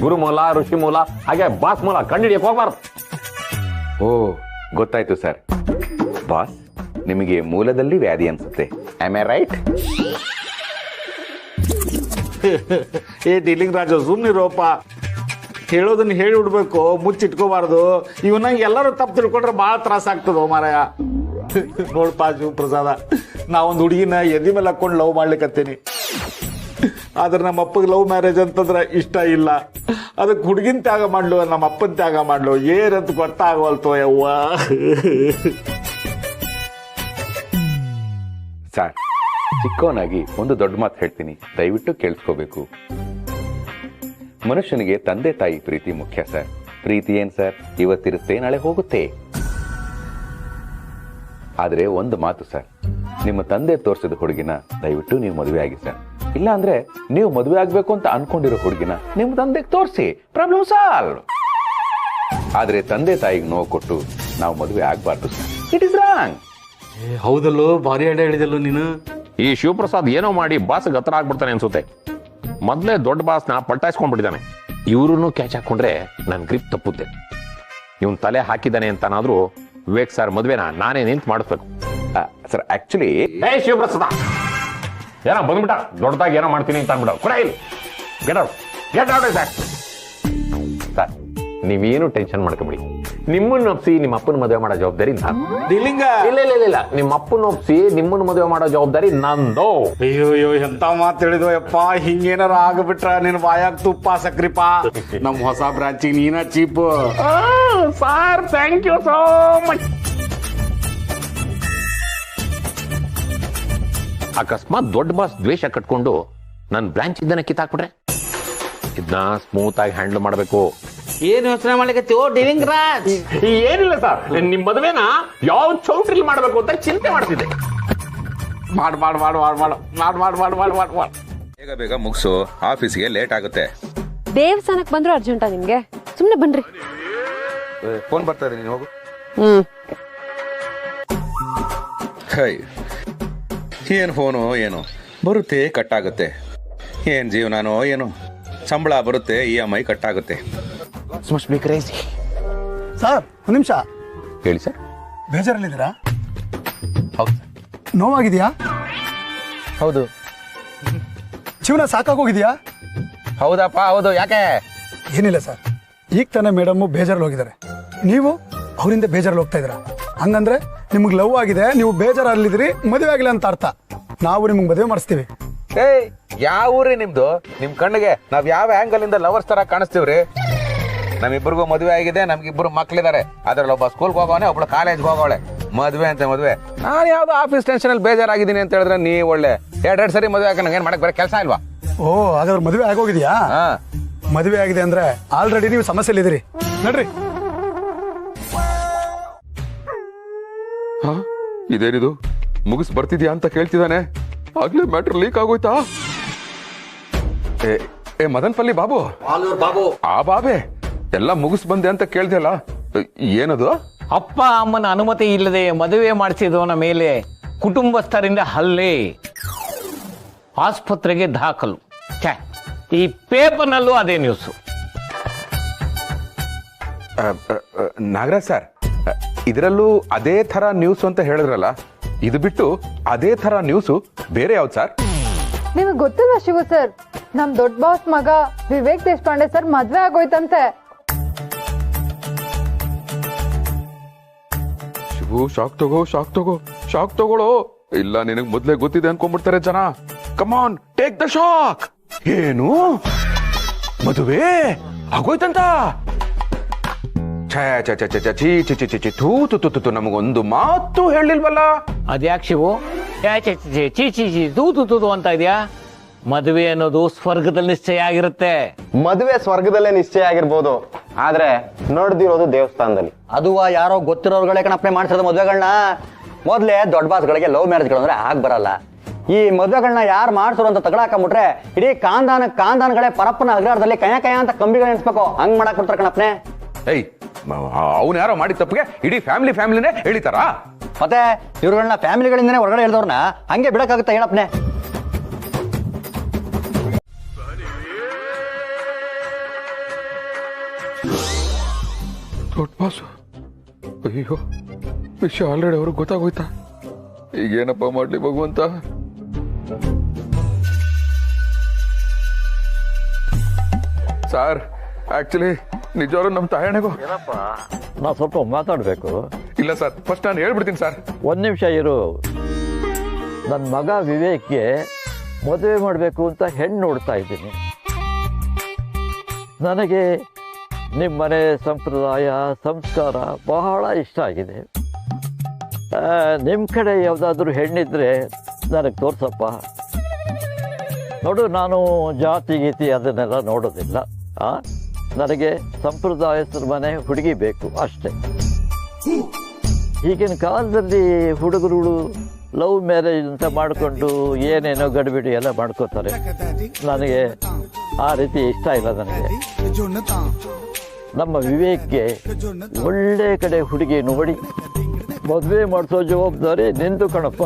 ಗುರು ಮೂಲ ಋಷಿ ಮೂಲ ಹಾಗೆ ಬಾಸ್ ಮೂಲ ಕಂಡಿಡಿಯಕ್ಕೆ ಹೋಗ್ಬಾರ್ದು. ಓ ಗೊತ್ತಾಯ್ತು ಸರ್. ಬಾಸ್, ನಿಮಗೆ ಮೂಲದಲ್ಲಿ ವ್ಯಾಧಿ ಅನ್ಸುತ್ತೆ. Am I right? ಏ ಡೀಲಿಂಗ್ ರಾಜು ಸುಮ್ಮನಿರೋಪ. ಹೇಳೋದನ್ನ ಹೇಳಿ ಬಿಡ್ಬೇಕು, ಮುಚ್ಚಿಟ್ಕೋಬಾರ್ದು. ಇವನಂಗೆ ಎಲ್ಲರೂ ತಪ್ಪು ತಿಳ್ಕೊಂಡ್ರೆ ಭಾಳ ತ್ರಾಸ ಆಗ್ತದ ಮಾರಾಯ. ನೋಡ್ಪಾ ಶಿವಪ್ರಸಾದ, ನಾವೊಂದು ಹುಡುಗಿನ ಎದಿ ಮೇಲೆ ಹಾಕೊಂಡು ಲವ್ ಮಾಡ್ಲಿಕ್ಕತ್ತೇನಿ. ಆದ್ರೆ ನಮ್ಮ ಅಪ್ಪಗೆ ಲವ್ ಮ್ಯಾರೇಜ್ ಅಂತಂದ್ರೆ ಇಷ್ಟ ಇಲ್ಲ. ಅದಕ್ಕೆ ಹುಡುಗಿನ ತ್ಯಾಗ ಮಾಡ್ಲು, ನಮ್ಮ ಅಪ್ಪನ ತ್ಯಾಗ ಮಾಡ್ಲು, ಏನಂತ ಗೊತ್ತಾಗವಲ್ತು ಯವ್ವ. ಸರ್, ಚಿಕ್ಕವನಾಗಿ ಒಂದು ದೊಡ್ಡ ಮಾತು ಹೇಳ್ತೀನಿ, ದಯವಿಟ್ಟು ಕೇಳಿಸ್ಕೋಬೇಕು. ಮನುಷ್ಯನಿಗೆ ತಂದೆ ತಾಯಿ ಪ್ರೀತಿ ಮುಖ್ಯ ಸರ್. ಪ್ರೀತಿ ಏನ್ ಸರ್, ಇವತ್ತಿರುತ್ತೆ ನಾಳೆ ಹೋಗುತ್ತೆ. ಆದ್ರೆ ಒಂದು ಮಾತು ಸರ್, ನಿಮ್ಮ ತಂದೆ ತೋರಿಸಿದ ಹುಡುಗಿನ ದಯವಿಟ್ಟು ನೀವು ಮದುವೆ ಆಗಿ ಸರ್. ಇಲ್ಲ ಅಂದ್ರೆ ನೀವು ಮದುವೆ ಆಗ್ಬೇಕು ಅಂತ ಅನ್ಕೊಂಡಿರೋ ಹುಡುಗಿನ ನಿಮ್ಮ ತಂದೆಗೆ ತೋರಿಸಿ, ಪ್ರಾಬ್ಲಮ್ ಸಾಲ್ವ್. ಆದ್ರೆ ತಂದೆ ತಾಯಿಗೆ ನೋವು ಕೊಟ್ಟು ನಾವು ಮದುವೆ ಆಗ್ಬಾರ್ದು ಸರ್. It is wrong. ಹೌದಲ್ಲೋ, ಭಾರಿ ಅಡ್ಡ ಹೇಳಿದಲ್ಲೋ ನೀನು. ಈ ಶಿವಪ್ರಸಾದ್ ಏನೋ ಮಾಡಿ ಬಾಸ್ ಹತ್ರ ಆಗ್ಬಿಡ್ತಾನೆ ಅನ್ಸುತ್ತೆ. ಮೊದ್ಲೇ ದೊಡ್ಡ ಬಾಸ್ನ ಪಲ್ಟಾಯಿಸ್ಕೊಂಡ್ಬಿಟ್ಟಿದ್ದಾನೆ. ಇವ್ರನ್ನು ಕ್ಯಾಚ್ ಹಾಕೊಂಡ್ರೆ ನನ್ ಗ್ರಿಪ್ ತಪ್ಪುತ್ತೆ. ಇವನ್ ತಲೆ ಹಾಕಿದ್ದಾನೆ ಅಂತನಾದ್ರೂ ವಿವೇಕ್ ಸರ್ ಮದ್ವೆನ ನಾನೇ ನಿಂತು ಮಾಡಿಸ್ಬೇಕು. ಸರ್ ಆಕ್ಚುಲಿ ಶಿವಪ್ರಸಾದ ಏನೋ ಬಂದ್ಬಿಟ್ಟ, ದೊಡ್ಡದಾಗಿ ಏನೋ ಮಾಡ್ತೀನಿ ಅಂತ ಅಂದ್ಬಿಡ. ಕೂಡ ಇಲ್ಲ, ಗೆಟ್ ಔಟ್ ಸರ್. ಸರ್, ನೀವೇನು ಟೆನ್ಷನ್ ಮಾಡ್ಕೊಂಬಿಡಿ. ನಿಮ್ಮನ್ನ ಒಪ್ಸಿ ನಿಮ್ಮ ಅಪ್ಪನ ಮದುವೆ ಮಾಡೋ ಜವಾಬ್ದಾರಿ ನಾನು. ಡೀಲಿಂಗ ಇಲ್ಲ, ನಿಮ್ಮ ಅಪ್ಪನ ಒಪ್ಸಿ ನಿಮ್ಮನ್ನ ಮದುವೆ ಮಾಡೋ ಜವಾಬ್ದಾರಿ ನಂದು. ಅಯ್ಯೋ ಎಂತ ಮಾತು ಹೇಳಿದ್ವು ಯಪ್ಪ. ಹಿಂಗೇನಾರ ಆಗ್ಬಿಟ್ರ ನಿನ್ ಬಾಯಾಗ ತುಪ್ಪ ಸಕ್ರಿಪಾ. ನಮ್ ಹೊಸ ಬ್ರಾಂಚಿಗೆ ನೀನ cheap. Sir, thank you so much. ಅಕಸ್ಮಾತ್ ದೊಡ್ಡ ಬಾಸ್ ದ್ವೇಷ ಕಟ್ಕೊಂಡು ನನ್ನ ಬ್ರಾಂಚ್ ಇದ್ದನ್ನ ಕಿತ್ತಾಕ್ಬಿಟ್ರೆ ಇದನ್ನ ಸ್ಮೂತ್ ಆಗಿ ಹ್ಯಾಂಡಲ್ ಮಾಡಬೇಕು. ಏನ್ ಯೋಚನೆ ಮಾಡ್ಲಿಕ್ಕತ್ತೀವೋ ಡೀಲಿಂಗ್ ರಾಜ್? ಏನಿಲ್ಲ ಸರ್, ನಿಮ್ ಮದುವೆನ ಯಾವ ಚೌಟ್ರಿಲಿ ಮಾಡ್ಬೇಕು ಅಂತ ಚಿಂತೆ ಮಾಡ್ತಿದ್ದೆ. ಮಾಡ್ ಬೇಗ ಬೇಗ ಮುಗಿಸು, ಆಫೀಸ್ಗೆ ಲೇಟ್ ಆಗುತ್ತೆ. ದೇವಸ್ಥಾನಕ್ಕೆ ಬಂದ್ರು ಅರ್ಜೆಂಟಾ ನಿಮ್ಗೆ? ಸುಮ್ನೆ ಬನ್ರಿ. ಫೋನ್ ಬರ್ತಾ ಇದೆ, ನೀನು ಹೋಗು. ಏನ್ ಫೋನು ಏನು ಬರುತ್ತೆ, ಕಟ್ ಆಗುತ್ತೆ. ಏನ್ ಜೀವನಾನೋ ಏನು, ಸಂಬಳ ಬರುತ್ತೆ, EMI ಕಟ್ ಆಗುತ್ತೆ. ಸರ್ ಒಂದು ನಿಮಿಷ ಹೇಳಿ ಸರ್. ಬೇಜಾರಲ್ಲಿದ್ದೀರಾ? ಹೌದು. ನೋವಾಗಿದೆಯಾ? ಹೌದು. ಜೀವನ ಸಾಕಾಗೋಗಿದೆಯಾ? ಹೌದಪ್ಪ ಹೌದು. ಯಾಕೆ? ಏನಿಲ್ಲ ಸರ್, ಈಗ ತಾನೇ ಮೇಡಮ್ ಬೇಜಾರಲ್ಲಿ ಹೋಗಿದ್ದಾರೆ, ನೀವು ಅವರಿಂದ ಬೇಜಾರಲ್ಲಿ ಹೋಗ್ತಾ ಇದ್ದೀರಾ. ಹಂಗಂದ್ರೆ ನಿಮ್ಗೆ ಲವ್ ಆಗಿದೆ, ನೀವು ಬೇಜಾರಲ್ಲಿದ್ದೀರಿ, ಮದುವೆ ಆಗಿಲ್ಲ ಅಂತ ಅರ್ಥ. ನಾವು ನಿಮ್ಗೆ ಮದುವೆ ಮಾಡಿಸ್ತೀವಿ. ಏಯ್, ಯಾವ ಊರಿ ನಿಮ್ದು? ನಿಮ್ ಕಣ್ಣಿಗೆ ನಾವ್ ಯಾವ ಆಂಗಲ್ ಇಂದ ಲವರ್ಸ್ ತರ ಕಾಣಿಸ್ತೀವ್ರಿ? ನಮ್ಮಿಬ್ಬರಿಗೂ ಮದುವೆ ಆಗಿದೆ, ನಮ್ಗಿಬ್ಬರು ಮಕ್ಳಿದ್ದಾರೆ. ಅದ್ರಲ್ಲಿ ಒಬ್ಬ ಸ್ಕೂಲ್ಗೆ ಹೋಗೋನೆ, ಒಬ್ಳು ಕಾಲೇಜ್ಗೆ ಹೋಗೋಳೆ. ಮದುವೆ ಅಂತ ಮದುವೆ. ನಾನು ಯಾವ್ದೋ ಆಫೀಸ್ ಟೆನ್ಷನ್ ಅಲ್ಲಿ ಬೇಜಾರಾಗಿದ್ದೀನಿ ಅಂತ ಹೇಳಿದ್ರೆ ನೀ ಒಳ್ಳೆ ಎರಡೆರಡು ಸರಿ ಮದುವೆ ಹಾಕಿ ನಂಗೆ ಏನ್ ಮಾಡಕ್ ಬರೋ ಕೆಲಸ ಇಲ್ವಾ? ಓ, ಹಾಗಾದ್ರೆ ಮದುವೆ ಆಗೋಗಿದೆಯಾ? ಮದುವೆ ಆಗಿದೆ ಅಂದ್ರೆ ಆಲ್ರೆಡಿ ನೀವು ಸಮಸ್ಯೆಲಿದ್ದೀರಿ. ನೋಡ್ರಿ, ಇದೇನಿದು ಮುಗಿಸ್ ಬರ್ತಿದ್ಯಾ ಅಂತ ಕೇಳ್ತಿದ್ದಾನೆ. ಆಗ್ಲೇ ಮ್ಯಾಟ್ರ್ ಲೀಕ್ ಆಗೋಯ್ತಾ? ಏ ಮದನ್ ಪಲ್ಲಿ ಬಾಬು, ಆ ಬಾಬೆ ಎಲ್ಲ ಮುಗಿಸ್ ಬಂದೆ ಅಂತ ಕೇಳ್ದಲ್ಲ, ಏನದು? ಅಪ್ಪ ಅಮ್ಮನ ಅನುಮತಿ ಇಲ್ಲದೆ ಮದುವೆ ಮಾಡಿಸಿದವನ ಮೇಲೆ ಕುಟುಂಬಸ್ಥರಿಂದ ಹಲ್ಲೆ, ಆಸ್ಪತ್ರೆಗೆ ದಾಖಲು. ಈ ಪೇಪರ್ನಲ್ಲೂ ಅದೇ ನ್ಯೂಸು. ನಾಗರಾಜ್ ಸರ್, ಇದರಲ್ಲೂ ಅದೇ ತರ ನ್ಯೂಸ್ ಅಂತ ಹೇಳಿದ್ರಲ್ಲ, ಇದು ಬಿಟ್ಟು ಅದೇ ತರ ನ್ಯೂಸು ಬೇರೆ ಯಾವ್ದು ಸರ್? ನಿಮಗೆ ಗೊತ್ತಿಲ್ಲ ಶಿವು ಸರ್, ನಮ್ ದೊಡ್ಡ ಬಾಸ್ ಮಗ ವಿವೇಕ್ ದೇಶಪಾಂಡೆ ಸರ್ ಮದ್ವೆ ಆಗೋಯ್ತಂತೆ. ಶಿವು, ಶಾಕ್ ತಗೊಳ್ಳೋ. ಇಲ್ಲ, ನಿನಗ್ ಮೊದ್ಲೇ ಗೊತ್ತಿದೆ ಅನ್ಕೊಂಡ್ಬಿಡ್ತಾರೆ ಜನ. ಕಮಾನ್, ಟೇಕ್ ದ ಶಾಕ್. ಏನು ಮದುವೆ ಆಗೋಯ್ತಂತ? ನಮಗೊಂದು ಮಾತು ಹೇಳಿಲ್ವಲ್ಲ. ಅದ್ಯಾಕೆ ಶಿವು ಚೀ ತೂತು ಅಂತ ಇದೆಯಾ? ಮದುವೆ ಅನ್ನೋದು ಸ್ವರ್ಗದಲ್ಲಿ ನಿಶ್ಚಯ ಆಗಿರುತ್ತೆ. ಮದುವೆ ಸ್ವರ್ಗದಲ್ಲೇ ನಿಶ್ಚಯ ಆಗಿರ್ಬೋದು, ಆದ್ರೆ ನೋಡ್ದಿರೋದು ದೇವಸ್ಥಾನದಲ್ಲಿ. ಅದು ಯಾರೋ ಗೊತ್ತಿರೋರ್ಗಳೇ ಕಣಪ್ಪನೆ ಮಾಡ್ತಿರೋದು ಮದುವೆಗಳನ್ನ. ಮೊದ್ಲೇ ದೊಡ್ಡ ಬಾಸ್ಗಳಿಗೆ ಲವ್ ಮ್ಯಾರೇಜ್ಗಳು ಅಂದ್ರೆ ಆಗ್ ಬರಲ್ಲ. ಈ ಮದುವೆಗಳನ್ನ ಯಾರು ಮಾಡ್ಸೋರು ಅಂತ ತಗೊಳಾಕೊಂಬಿಟ್ರೆ ಇಡೀ ಕಾಂದಾನಗಳೇ ಪರಪ್ಪನ ಅಗ್ರಾರದಲ್ಲಿ ಕಯ ಅಂತ ಕಂಬಿಗಳು ಎಣಿಸ್ಬೇಕು. ಹಂಗ್ ಮಾಡಕ್ ಬಿಡ್ತಾರೆ ಕಣಪ್ಪನೆ. ಏಯ್, ಅವನು ಯಾರೋ ಮಾಡಿದ ತಪ್ಪಿಗೆ ಇಡೀ ಫ್ಯಾಮಿಲಿನೇ ಹೇಳಿತಾರ? ಮತ್ತೆ ಇವ್ರುಗಳನ್ನ ಫ್ಯಾಮಿಲಿಗಳಿಂದನೇ ಹೊರಗಡೆ ಹೇಳಿದವ್ರನ್ನ ಹಂಗೆ ಬಿಡಕ್ಕಾಗುತ್ತೆ ಹೇಳಪ್ಪನೆ? ದೊಡ್ಡ ಬಾಸು, ಅಯ್ಯೋ ವಿಷಯ ಆಲ್ರೆಡಿ ಅವ್ರಿಗೆ ಗೊತ್ತಾಗೋಯ್ತಾ? ಈಗೇನಪ್ಪ ಮಾಡ್ಲಿ ಭಗವಂತ? ಸರ್ ಆಕ್ಚುಲಿ ನಿಜವಾಗ್ಲೂ ನಮ್ಮ ತಾಯಣೆಗೂ ನಾ ಸ್ವಲ್ಪ ಮಾತಾಡಬೇಕು. ಇಲ್ಲ ಸರ್, ಫಸ್ಟ್ ನಾನು ಹೇಳ್ಬಿಡ್ತೀನಿ ಸರ್. ಒಂದು ನಿಮಿಷ ಇರು. ನನ್ನ ಮಗ ವಿವೇಕ್ಗೆ ಮದುವೆ ಮಾಡಬೇಕು ಅಂತ ಹೆಣ್ಣು ನೋಡ್ತಾ ಇದ್ದೀನಿ. ನನಗೆ ನಿಮ್ಮ ಮನೆ ಸಂಪ್ರದಾಯ ಸಂಸ್ಕಾರ ಬಹಳ ಇಷ್ಟ ಆಗಿದೆ. ನಿಮ್ಮ ಕಡೆ ಯಾವುದಾದ್ರೂ ಹೆಣ್ಣಿದ್ರೆ ನನಗೆ ತೋರ್ಸಪ್ಪ. ನೋಡು, ನಾನು ಜಾತಿ ಗೀತಿ ಅದನ್ನೆಲ್ಲ ನೋಡೋದಿಲ್ಲ. ನನಗೆ ಸಂಪ್ರದಾಯಸ್ಥರ ಮನೆ ಹುಡುಗಿ ಬೇಕು ಅಷ್ಟೇ. ಈಗಿನ ಕಾಲದಲ್ಲಿ ಹುಡುಗರು ಲವ್ ಮ್ಯಾರೇಜ್ ಅಂತ ಮಾಡಿಕೊಂಡು ಏನೇನೋ ಗಡಿಬಿಡಿ ಎಲ್ಲ ಮಾಡ್ಕೋತಾರೆ. ನನಗೆ ಆ ರೀತಿ ಇಷ್ಟ ಇಲ್ಲ. ನನಗೆ ನಮ್ಮ ವಿವೇಕ್ಗೆ ಒಳ್ಳೆ ಕಡೆ ಹುಡುಗಿ ನೋಡಿ ಮದುವೆ ಮಾಡಿಸೋ ಜವಾಬ್ದಾರಿ ನಿಂದು ಕಣಪ್ಪ.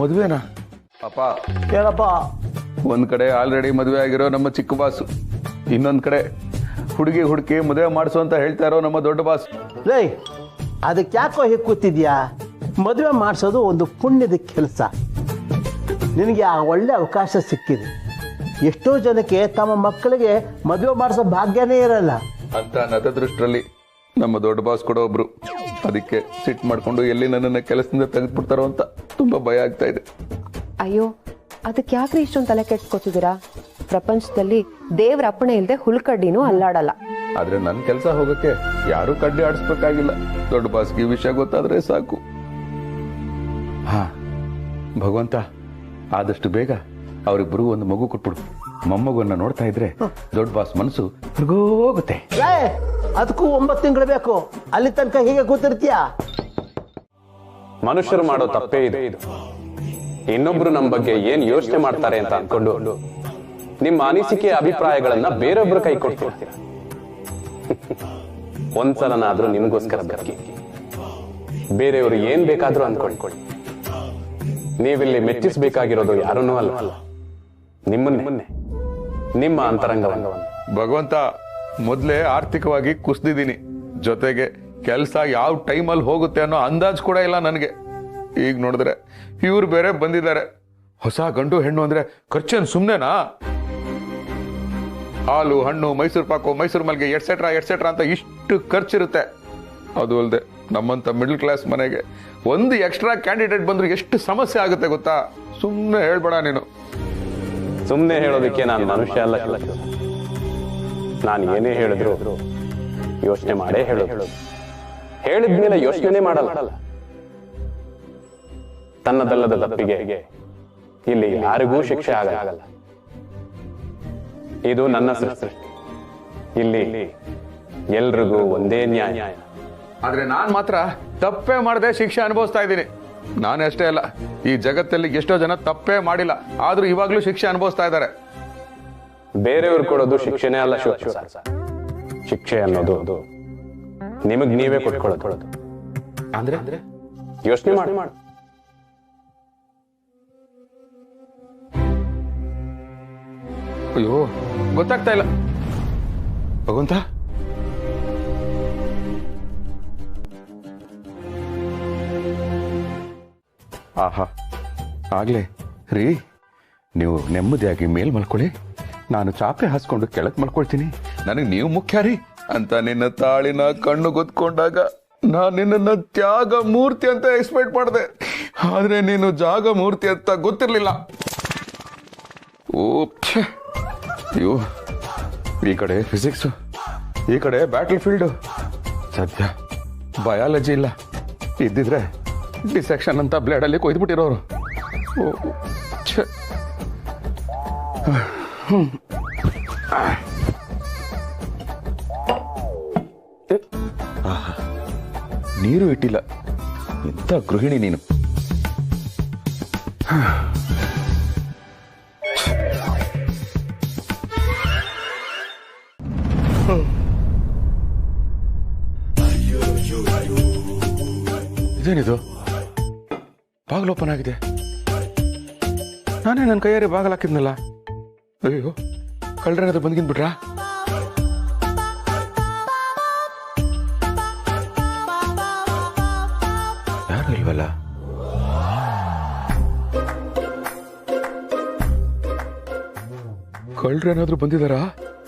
ಮದುವೆನಾ? ಅಪ್ಪ ಏನಪ್ಪ? ಒಂದ್ ಕಡೆ ಆಲ್ರೆಡಿ ಮದುವೆ ಆಗಿರೋ ನಮ್ಮ ಚಿಕ್ಕ ಬಾಸು, ಇನ್ನೊಂದ್ ಕಡೆ ಹುಡುಕಿ ಮದುವೆ ಮಾಡಿಸು ಅಂತ ಹೇಳ್ತಾ ಇರೋ ನಮ್ಮ ದೊಡ್ಡ ಬಾಸ್. ರೇ, ಅದಕ್ಕೆ ಯಾಕೋ ಹೀಗೆ ಕೂತಿದ್ಯಾ? ಮದುವೆ ಮಾಡಿಸೋದು ಒಂದು ಪುಣ್ಯದ ಕೆಲಸ. ನಿನಗೆ ಆ ಒಳ್ಳೆ ಅವಕಾಶ ಸಿಕ್ಕಿದೆ. ಎಷ್ಟೋ ಜನಕ್ಕೆ ತಮ್ಮ ಮಕ್ಕಳಿಗೆ ಮದುವೆ ಮಾಡಿಸೋ ಭಾಗ್ಯನೇ ಇರಲ್ಲ ಅಂತ ನತದೃಷ್ಟರಲ್ಲಿ ನಮ್ಮ ದೊಡ್ಡ ಬಾಸ್ ಕೂಡ ಒಬ್ರು. ಅದಕ್ಕೆ ಸಿಟ್ ಮಾಡ್ಕೊಂಡು ಎಲ್ಲಿ ನನ್ನನ್ನ ಕೆಲಸದಿಂದ ತೆಗೆದ್ಬಿಡ್ತಾರೋ ಅಂತ ತುಂಬಾ ಭಯ ಆಗ್ತಾ ಇದೆ. ಅಯ್ಯೋ, ಅದಕ್ಕೆ ಯಾಕ್ರಿ ಇಷ್ಟೊಂದು ತಲೆ ಕೆಡ್ಸ್ಕೊತಿದ್ದೀರಾ? ಪ್ರಪಂಚದಲ್ಲಿ ದೇವ್ರ ಅಪ್ಪಣೆ ಇಲ್ಲದೆ ಹುಲ್ಕಡ್ಡಿನೂ ಅಲ್ಲಾಡಲ್ಲ. ಆದ್ರೆ ನನ್ನ ಕೆಲಸ ಹೋಗಕ್ಕೆ ಯಾರು ಕಡ್ಡಿ ಆಡಿಸ್ಬೇಕಾಗಿಲ್ಲ. ದೊಡ್ಡ ಬಾಸ್ಗೆ ಈ ವಿಷಯ ಗೊತ್ತಾದ್ರೆ ಸಾಕು. ಹಾ ಭಗವಂತ, ಆದಷ್ಟು ಬೇಗ ಅವ್ರಿಬ್ರಿಗೂ ಒಂದು ಮಗು ಕೊಟ್ಬಿಡು. ಮೊಮ್ಮಗುವನ್ನ ನೋಡ್ತಾ ಇದ್ರೆ ದೊಡ್ಡ ಬಾಸ್ ಮನಸ್ಸು ಹೋಗುತ್ತೆ. ಅದಕ್ಕೂ 9 ತಿಂಗಳು ಬೇಕು. ಅಲ್ಲಿ ತನಕ ಹೀಗೆ ಕೂತಿರ್ತೀಯ? ಮನುಷ್ಯರು ಮಾಡೋ ತಪ್ಪೇ ಇದು. ಇನ್ನೊಬ್ರು ನಮ್ಮ ಬಗ್ಗೆ ಏನ್ ಯೋಚನೆ ಮಾಡ್ತಾರೆ ಅಂತ ಅನ್ಕೊಂಡು ನಿಮ್ಮ ಅನಿಸಿಕೆ ಅಭಿಪ್ರಾಯಗಳನ್ನ ಬೇರೊಬ್ರು ಕೈ ಕೊಡ್ತೀರ. ಒಂದ್ಸಲನಾದ್ರೂ ನಿಮ್ಗೋಸ್ಕರ ಬದುಕಿ. ಬೇರೆಯವರು ಏನ್ ಬೇಕಾದ್ರೂ ಅನ್ಕೊಂಡ್ಕೊಳ್ಳಿ. ನೀವಿಲ್ಲಿ ಮೆಚ್ಚಿಸಬೇಕಾಗಿರೋದು ಯಾರನ್ನೂ ಅಲ್ಲ, ನಿಮ್ಮನ್ನೇ, ನಿಮ್ಮ ಅಂತರಂಗವನ್ನು. ಭಗವಂತ, ಮೊದ್ಲೇ ಆರ್ಥಿಕವಾಗಿ ಕುಸ್ದಿದ್ದೀನಿ. ಜೊತೆಗೆ ಕೆಲಸ ಯಾವ ಟೈಮಲ್ಲಿ ಹೋಗುತ್ತೆ ಅನ್ನೋ ಅಂದಾಜ್ ಕೂಡ ಇಲ್ಲ ನನಗೆ. ಈಗ ನೋಡಿದ್ರೆ ಇವ್ರು ಬೇರೆ ಬಂದಿದ್ದಾರೆ. ಹೊಸ ಗಂಡು ಹೆಣ್ಣು ಅಂದ್ರೆ ಖರ್ಚೇನು ಸುಮ್ಮನೆನಾ? ಹಾಲು, ಹಣ್ಣು, ಮೈಸೂರು ಪಾಕು, ಮೈಸೂರು ಮಲ್ಗೆ ಎಟ್ಸೆಟ್ರಾ ಅಂತ ಇಷ್ಟು ಖರ್ಚಿರುತ್ತೆ. ಅದು ಅಲ್ಲದೆ ನಮ್ಮಂತ ಮಿಡ್ಲ್ ಕ್ಲಾಸ್ ಮನೆಗೆ ಒಂದು ಎಕ್ಸ್ಟ್ರಾ ಕ್ಯಾಂಡಿಡೇಟ್ ಬಂದ್ರೆ ಎಷ್ಟು ಸಮಸ್ಯೆ ಆಗುತ್ತೆ ಗೊತ್ತಾ? ಸುಮ್ಮನೆ ಹೇಳ್ಬೇಡ ನೀನು. ಸುಮ್ಮನೆ ಹೇಳೋದಕ್ಕೆ ನಾನು ಮನುಷ್ಯ ಅಲ್ಲ. ನಾನು ಏನೇ ಹೇಳಿದ್ರು ಯೋಚನೆ ಮಾಡೇ ಹೇಳೋದು. ಹೇಳಿದ್ಮೇಲೆ ಯೋಚನೆ ಮಾಡಲ್ಲ. ತನ್ನದಲ್ಲದ ತಪ್ಪಿಗೆ ಇಲ್ಲಿ ಯಾರಿಗೂ ಶಿಕ್ಷೆ ಆಗಲ್ಲ. ಇದು ನನ್ನ ಸೃಷ್ಟಿ. ಇಲ್ಲಿ ಎಲ್ರಿಗೂ ಒಂದೇ ನ್ಯಾಯ. ಆದ್ರೆ ನಾನ್ ಮಾತ್ರ ತಪ್ಪೇ ಮಾಡದೆ ಶಿಕ್ಷೆ ಅನುಭವಿಸ್ತಾ ಇದ್ದೀನಿ. ನಾನಷ್ಟೇ ಅಲ್ಲ, ಈ ಜಗತ್ತಲ್ಲಿ ಎಷ್ಟೋ ಜನ ತಪ್ಪೇ ಮಾಡಿಲ್ಲ, ಆದ್ರೂ ಇವಾಗ್ಲೂ ಶಿಕ್ಷೆ ಅನುಭವಿಸ್ತಾ ಇದ್ದಾರೆ. ಬೇರೆಯವ್ರು ಕೊಡೋದು ಶಿಕ್ಷೆನೇ ಅಲ್ಲ ಶಿಕ್ಷೆ ಅನ್ನೋದು ನಿಮಗ್ ನೀವೇ ಕೊಟ್ಕೊಳ್ಳೋದು. ಅಂದ್ರೆ ಯೋಚನೆ ಮಾಡಿ. ಅಯ್ಯೋ, ಗೊತ್ತಾಗ್ತಾ ಇಲ್ಲ ಭಗವಂತ. ಆಹಾ, ಆಗ್ಲೇ ರೀ, ನೀವು ನೆಮ್ಮದಿಯಾಗಿ ಮೇಲ್ ಮಲ್ಕೊಳ್ಳಿ, ನಾನು ಚಾಪೆ ಹಾಸ್ಕೊಂಡು ಕೆಳಕ್ ಮಲ್ಕೊಳ್ತೀನಿ. ನನಗೆ ನೀವು ಮುಖ್ಯ ರೀ ಅಂತ ನಿನ್ನ ತಾಳಿನ ಕಣ್ಣು ಗೊತ್ಕೊಂಡಾಗ ನಾನು ನಿನ್ನ ತ್ಯಾಗ ಮೂರ್ತಿ ಅಂತ ಎಕ್ಸ್ಪೆಕ್ಟ್ ಮಾಡಿದೆ. ಆದ್ರೆ ನೀನು ಜಾಗ ಮೂರ್ತಿ ಅಂತ ಗೊತ್ತಿರ್ಲಿಲ್ಲ. ಓ, ಅಯ್ಯೋ, ಈ ಕಡೆ ಫಿಸಿಕ್ಸ್, ಈ ಕಡೆ ಬ್ಯಾಟಲ್ ಫೀಲ್ಡ್. ಸದ್ಯ ಬಯಾಲಜಿ ಇಲ್ಲ. ಇದ್ದಿದ್ರೆ ಡಿಸೆಕ್ಷನ್ ಅಂತ ಬ್ಲೇಡ್ ಅಲ್ಲಿ ಕೊಯ್ದ್ಬಿಟ್ಟಿರೋರು. ನೀರು ಇಟ್ಟಿಲ್ಲ. ಎಂತ ಗೃಹಿಣಿ ನೀನು. ಇದೇನಿದು? ಬಾಗಿಲು ಓಪನ್ ಆಗಿದೆ. ನಾನೇ ನನ್ನ ಕೈಯಾರೆ ಬಾಗಿಲು ಹಾಕಿದ್ನಲ್ಲ. ಅಯ್ಯೋ, ಕಳ್ಳರೇನಾದ್ರು ಬಂದ್ಗಿನ್ಬಿಟ್ರಾ? ಯಾರು ಇಲ್ವಲ್ಲ? ಕಳ್ಳರೇನಾದ್ರೂ ಬಂದಿದಾರಾ?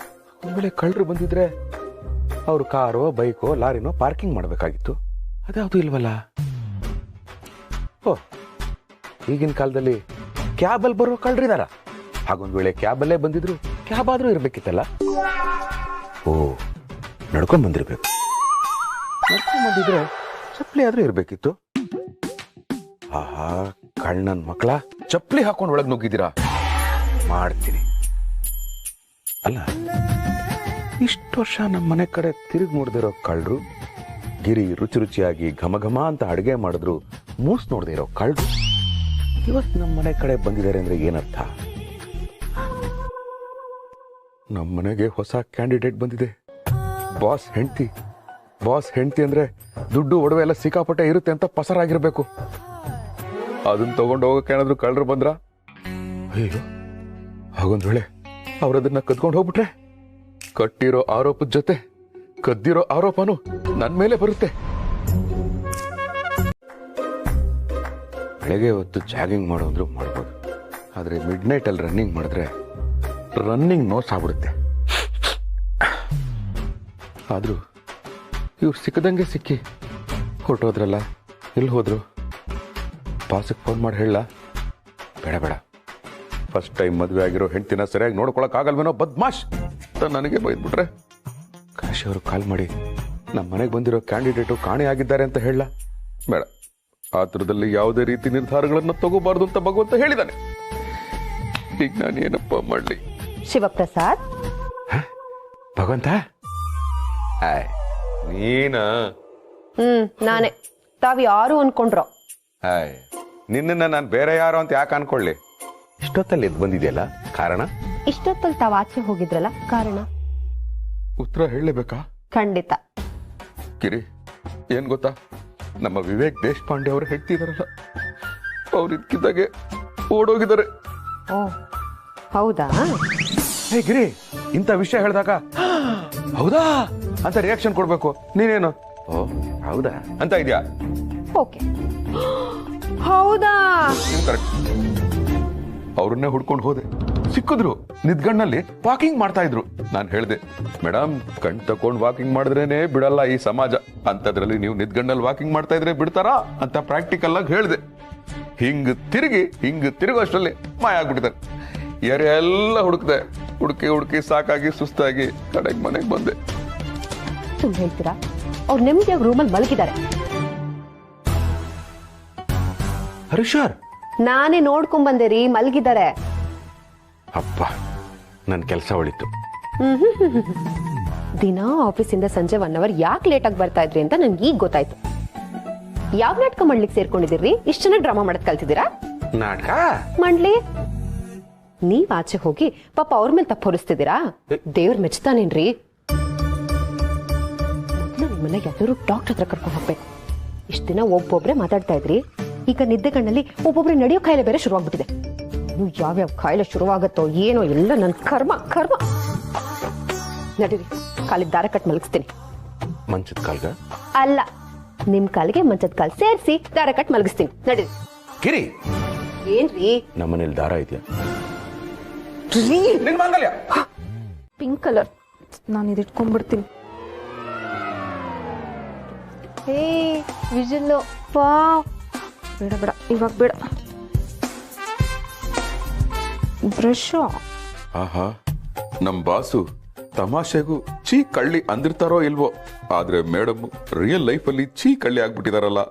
ಆಮೇಲೆ ಕಳ್ಳರು ಬಂದಿದ್ರೆ ಅವ್ರು ಕಾರೋ ಬೈಕೋ ಲಾರಿನೋ ಪಾರ್ಕಿಂಗ್ ಮಾಡಬೇಕಾಗಿತ್ತು. ಅದ್ಯಾವುದು ಇಲ್ವಲ್ಲ? ಓ, ಈಗಿನ ಕಾಲದಲ್ಲಿ ಕ್ಯಾಬಲ್ಲಿ ಬರೋ ಕಳ್ಳರಿದಾರ. ಹಾಗೊಂದ್ ವೇಳೆ ಕ್ಯಾಬಲ್ಲೇ ಬಂದಿದ್ರು ಕ್ಯಾಬ್ ಆದ್ರೂ ಇರ್ಬೇಕಿತ್ತಲ್ಲ. ಓ, ನಡ್ಕೊಂಡ್ ಬಂದಿರ್ಬೇಕು. ನಡ್ಕೊಂಡ್ ಬಂದಿದ್ರೆ ಚಪ್ಪಲಿ ಆದ್ರೂ ಇರ್ಬೇಕಿತ್ತು. ಆಹಾ, ಕಳ್ಳನ್ ಮಕ್ಕಳ ಚಪ್ಪಲಿ ಹಾಕೊಂಡು ಒಳಗ್ ನುಗ್ಗಿದ್ದೀರಾ? ಮಾಡ್ತೀನಿ. ಅಲ್ಲ, ಇಷ್ಟು ವರ್ಷ ನಮ್ಮ ಮನೆ ಕಡೆ ತಿರುಗಿ ನೋಡ್ದಿರೋ ಕಳ್ಳರು, ಗಿರಿ ರುಚಿ ರುಚಿಯಾಗಿ ಘಮ ಘಮ ಅಂತ ಅಡುಗೆ ಮಾಡಿದ್ರು ಮೂಸ್ ನೋಡದೆ ಇರೋ ಕಳ್ಳರು ಇವತ್ತು ನಮ್ಮ ಮನೆ ಕಡೆ ಬಂದಿದ್ದಾರೆ ಅಂದ್ರೆ ಏನರ್ಥ? ನಮ್ಮ ಮನೆಗೆ ಹೊಸ ಕ್ಯಾಂಡಿಡೇಟ್ ಬಂದಿದೆ. ಬಾಸ್ ಹೆಂಡತಿ. ಬಾಸ್ ಹೆಂಡತಿ ಅಂದ್ರೆ ದುಡ್ಡು ಒಡವೆ ಎಲ್ಲ ಸಿಕ್ಕಾಪಟ್ಟೆ ಇರುತ್ತೆ ಅಂತ ಪಸರಾಗಿರ್ಬೇಕು. ಅದನ್ನ ತಗೊಂಡು ಹೋಗಕ್ಕೆ ಏನಾದ್ರು ಕಳ್ಳರು ಬಂದ್ರ? ಅಯ್ಯೋ, ಹಾಗೊಂದ್ ವೇಳೆ ಅವ್ರದನ್ನ ಕದ್ಕೊಂಡು ಹೋಗ್ಬಿಟ್ರೆ ಕಟ್ಟಿರೋ ಆರೋಪದ ಜೊತೆ ಕದ್ದಿರೋ ಆರೋಪನು ನನ್ ಮೇಲೆ ಬರುತ್ತೆ. ಬೆಳಗ್ಗೆ ಹೊತ್ತು ಜಾಗಿಂಗ್ ಮಾಡೋದ್ರು ಮಾಡ್ಬೋದು, ಆದ್ರೆ ಮಿಡ್ ನೈಟ್ ಅಲ್ಲಿ ರನ್ನಿಂಗ್ ಮಾಡಿದ್ರೆ ರನ್ನಿಂಗ್ ನೋಸ್ ಆಗ್ಬಿಡುತ್ತೆ. ಆದ್ರೂ ಇವ್ರು ಸಿಕ್ಕದಂಗೆ ಸಿಕ್ಕಿ ಹೊರಟೋದ್ರಲ್ಲ, ಎಲ್ಲಿ ಹೋದ್ರು? ಬಾಸಿಗೆ ಫೋನ್ ಮಾಡಿ ಹೇಳ? ಬೇಡ ಬೇಡ, ಫಸ್ಟ್ ಟೈಮ್ ಮದುವೆ ಆಗಿರೋ ಹೆಂಡ್ತಿನ ಸರಿಯಾಗಿ ನೋಡ್ಕೊಳಕ್ ಆಗಲ್ವೇನೋ ಬದ್ಮಾಶ್ ಅಂತ ನನಗೆ ಬೈದ್ಬಿಟ್ರೆ ಕಾಶಿ ಅವರು ಕಾಲ್ ಮಾಡಿ ನಮ್ಮ ಮನೆಗೆ ಬಂದಿರೋ ಕ್ಯಾಂಡಿಡೇಟು ಕಾಣೆ ಆಗಿದ್ದಾರೆ ಅಂತ ಹೇಳ? ಬೇಡ, ಆ ಥರದಲ್ಲಿ ಯಾವುದೇ ರೀತಿ ನಿರ್ಧಾರಗಳನ್ನ ತಗೋಬಾರ್ದು ಅಂತ ಭಗವಂತ ಹೇಳಿದಾನೆ. ಈಗ ನಾನು ಏನಪ್ಪ ಮಾಡ್ಲಿ? ಶಿವಪ್ರಸಾದ್, ಭಗವಂತ ನೀನ? ನಾನೇ. ತಾವ್ ಯಾರು ಅನ್ಕೊಂಡ್ರೋ? ನಿನ್ನ ನಾನು ಬೇರೆ ಯಾರು ಅಂತ ಯಾಕೆ ಅನ್ಕೊಳ್ಳಿ? ಇಷ್ಟೊತ್ತಲ್ಲಿ ಎದ್ದು ಬಂದಿದೆಯಲ್ಲ, ಕಾರಣ? ಇಷ್ಟೊತ್ತಲ್ಲಿ ತಾವ್ ಆಚೆ ಹೋಗಿದ್ರಲ್ಲ, ಕಾರಣ? ಉತ್ತರ ಹೇಳಲೇಬೇಕಾ? ಖಂಡಿತ. ಗಿರಿ, ಏನ್ ಗೊತ್ತಾ, ನಮ್ಮ ವಿವೇಕ್ ದೇಶಪಾಂಡೆ ಅವರು ಹೇಳ್ತಿದಾರಲ್ಲ, ಅವ್ರು ಇದ್ಕಿದ್ದಾಗೆ ಓಡೋಗಿದ್ದಾರೆ. ಓ, ಹೌದಾ? ಹೇ ಗಿರಿ, ಇಂಥ ವಿಷಯ ಹೇಳಿದಾಗ ಹೌದಾ ಅಂತ ರಿಯಾಕ್ಷನ್ ಕೊಡ್ಬೇಕು. ನೀನೇನು ಓ ಹೌದಾ ಅಂತ ಇದ್ಯಾ? ಓಕೆ, ಹೌದಾ? ಅವ್ರನ್ನೇ ಹುಡ್ಕೊಂಡು ಹೋದೆ, ಸಿಕ್ಕಿದ್ರು. ನಿದ್ಗಣ್ಣಲ್ಲಿ ವಾಕಿಂಗ್ ಮಾಡ್ತಾ ಇದ್ರು. ನಾನು ಹೇಳ್ದೆ, ಮೇಡಮ್, ಕಣ್ ತಕೊಂಡ್ ವಾಕಿಂಗ್ ಮಾಡಿದ್ರೇನೆ ಬಿಡಲ್ಲ ಈ ಸಮಾಜ, ಅಂತದ್ರಲ್ಲಿ ನೀವು ನಿದ್ಗಣ್ಣಲ್ಲಿ ವಾಕಿಂಗ್ ಮಾಡ್ತಾ ಇದ್ರೆ ಬಿಡ್ತಾರಾ ಅಂತ ಪ್ರಾಕ್ಟಿಕಲ್ ಆಗಿ ಹೇಳ್ದೆ. ಹಿಂಗ್ ತಿರುಗೋ ಅಷ್ಟರಲ್ಲಿ ಮಾಯ ಆಗ್ಬಿಟ್ಟಿದ್ದಾರೆ. ಎಲ್ಲ ಹುಡುಕಿ ಸಾಕಾಗಿ ಸುಸ್ತಾಗಿ ಕಡೆಗೆ ಮನೆಗೆ ಬಂದೆ. ಸುಮ್ಮನೆ ಹೇಳ್ತೀರಾ? ಅವ್ರು ನೆಮ್ಮದಿಯಾಗಿ ರೂಮಲ್ಲಿ ಮಲಗಿದ್ದಾರೆ. ಹರೀಶರ್, ನಾನೇ ನೋಡ್ಕೊಂಡ್ ಬಂದೆ ರೀ, ಮಲಗಿದ್ದಾರೆ. ಅಪ್ಪ, ನನ್ನ ಕೆಲಸ ಉಳಿತು. ದಿನ ಆಫೀಸಿಂದ ಸಂಜೆ 1 ಅವರ್ ಯಾಕೆ ಲೇಟ್ ಆಗಿ ಬರ್ತಾ ಇದ್ರಿ ಅಂತ ನನ್ಗೆ ಈಗ ಗೊತ್ತಾಯ್ತು. ಯಾವ ನಾಟಕ ಮಾಡ್ಲಿಕ್ಕೆ ಸೇರ್ಕೊಂಡಿದ್ದೀರಿ? ಇಷ್ಟು ಚೆನ್ನಾಗಿ ಡ್ರಾಮಾ ಮಾಡಕ್ ಕಲ್ತಿದ್ದೀರಾ? ನಾಟಕ ಮಾಡ್ಲಿ? ನೀವ್ ಆಚೆ ಹೋಗಿ ಪಾಪ ಅವ್ರ ಮೇಲೆ ತಪ್ಪು ಹೊರಿಸ್ತಿದ್ದೀರಾ? ದೇವ್ರ ಮೆಚ್ತಾನೇನ್ರಿ? ಮನೆಗೆ ಯಾವ್ದಾದ್ರು ಡಾಕ್ಟರ್ ಹತ್ರ ಕರ್ಕೊಂಡು ಹೋಗ್ಬೇಕು. ಇಷ್ಟ ದಿನ ಒಬ್ಬೊಬ್ರೆ ಮಾತಾಡ್ತಾ ಇದ್ರಿ, ಈಗ ನಿದ್ದೆ ಕಣ್ಣಲ್ಲಿ ಒಬ್ಬೊಬ್ರೆ ನಡೆಯೋ ಕಾಯಿಲೆ ಬೇರೆ ಶುರುವಾಗ್ಬಿಟ್ಟಿದೆ. ನೀವು ಯಾವ್ಯಾವ ಕಾಯಿಲೆ ಶುರುವಾಗತ್ತೋ ಏನೋ, ಎಲ್ಲ ನನ್ನ ಕರ್ಮ. ನಡೀರಿ, ಕಾಲಿಗೆ ದಾರ ಕಟ್ ಮಲಗಿಸ್ತೀನಿ. ಮಂಚದ ಕಾಲ್ಗ ಅಲ್ಲ, ನಿಮ್ ಕಾಲಿಗೆ ಮಂಚದ ಕಾಲ್ ಸೇರಿಸಿ ದಾರ ಕಟ್ ಮಲಗಿಸ್ತೀನಿ. ನಡೀರಿ. ಗಿರಿ, ಏನ್ರಿ? ನಮ್ಮನೇಲಿ ದಾರ ಇದೆಯಾ? Pink colour. ನಾನು ಇದಿಟ್ಕೊಂಡ್ಬಿಡ್ತೀನಿ. ಹೇ ವಿಜಲ್ಲು, ಬೇಡ ಬೇಡ, ಇವಾಗ ಬೇಡ. ಬ್ರಷ್. ಆಹಾ, ನಮ್ ಬಾಸು ತಮಾಷೆಗೂ ಚೀ ಕಳ್ಳಿ ಅಂದಿರ್ತಾರೋ ಇಲ್ವೋ, ಆದ್ರೆ ಮೇಡಮ್ ರಿಯಲ್ ಲೈಫ್ ಅಲ್ಲಿ ಚೀ ಕಳ್ಳಿ ಆಗ್ಬಿಟ್ಟಿದಾರಲ್ಲ.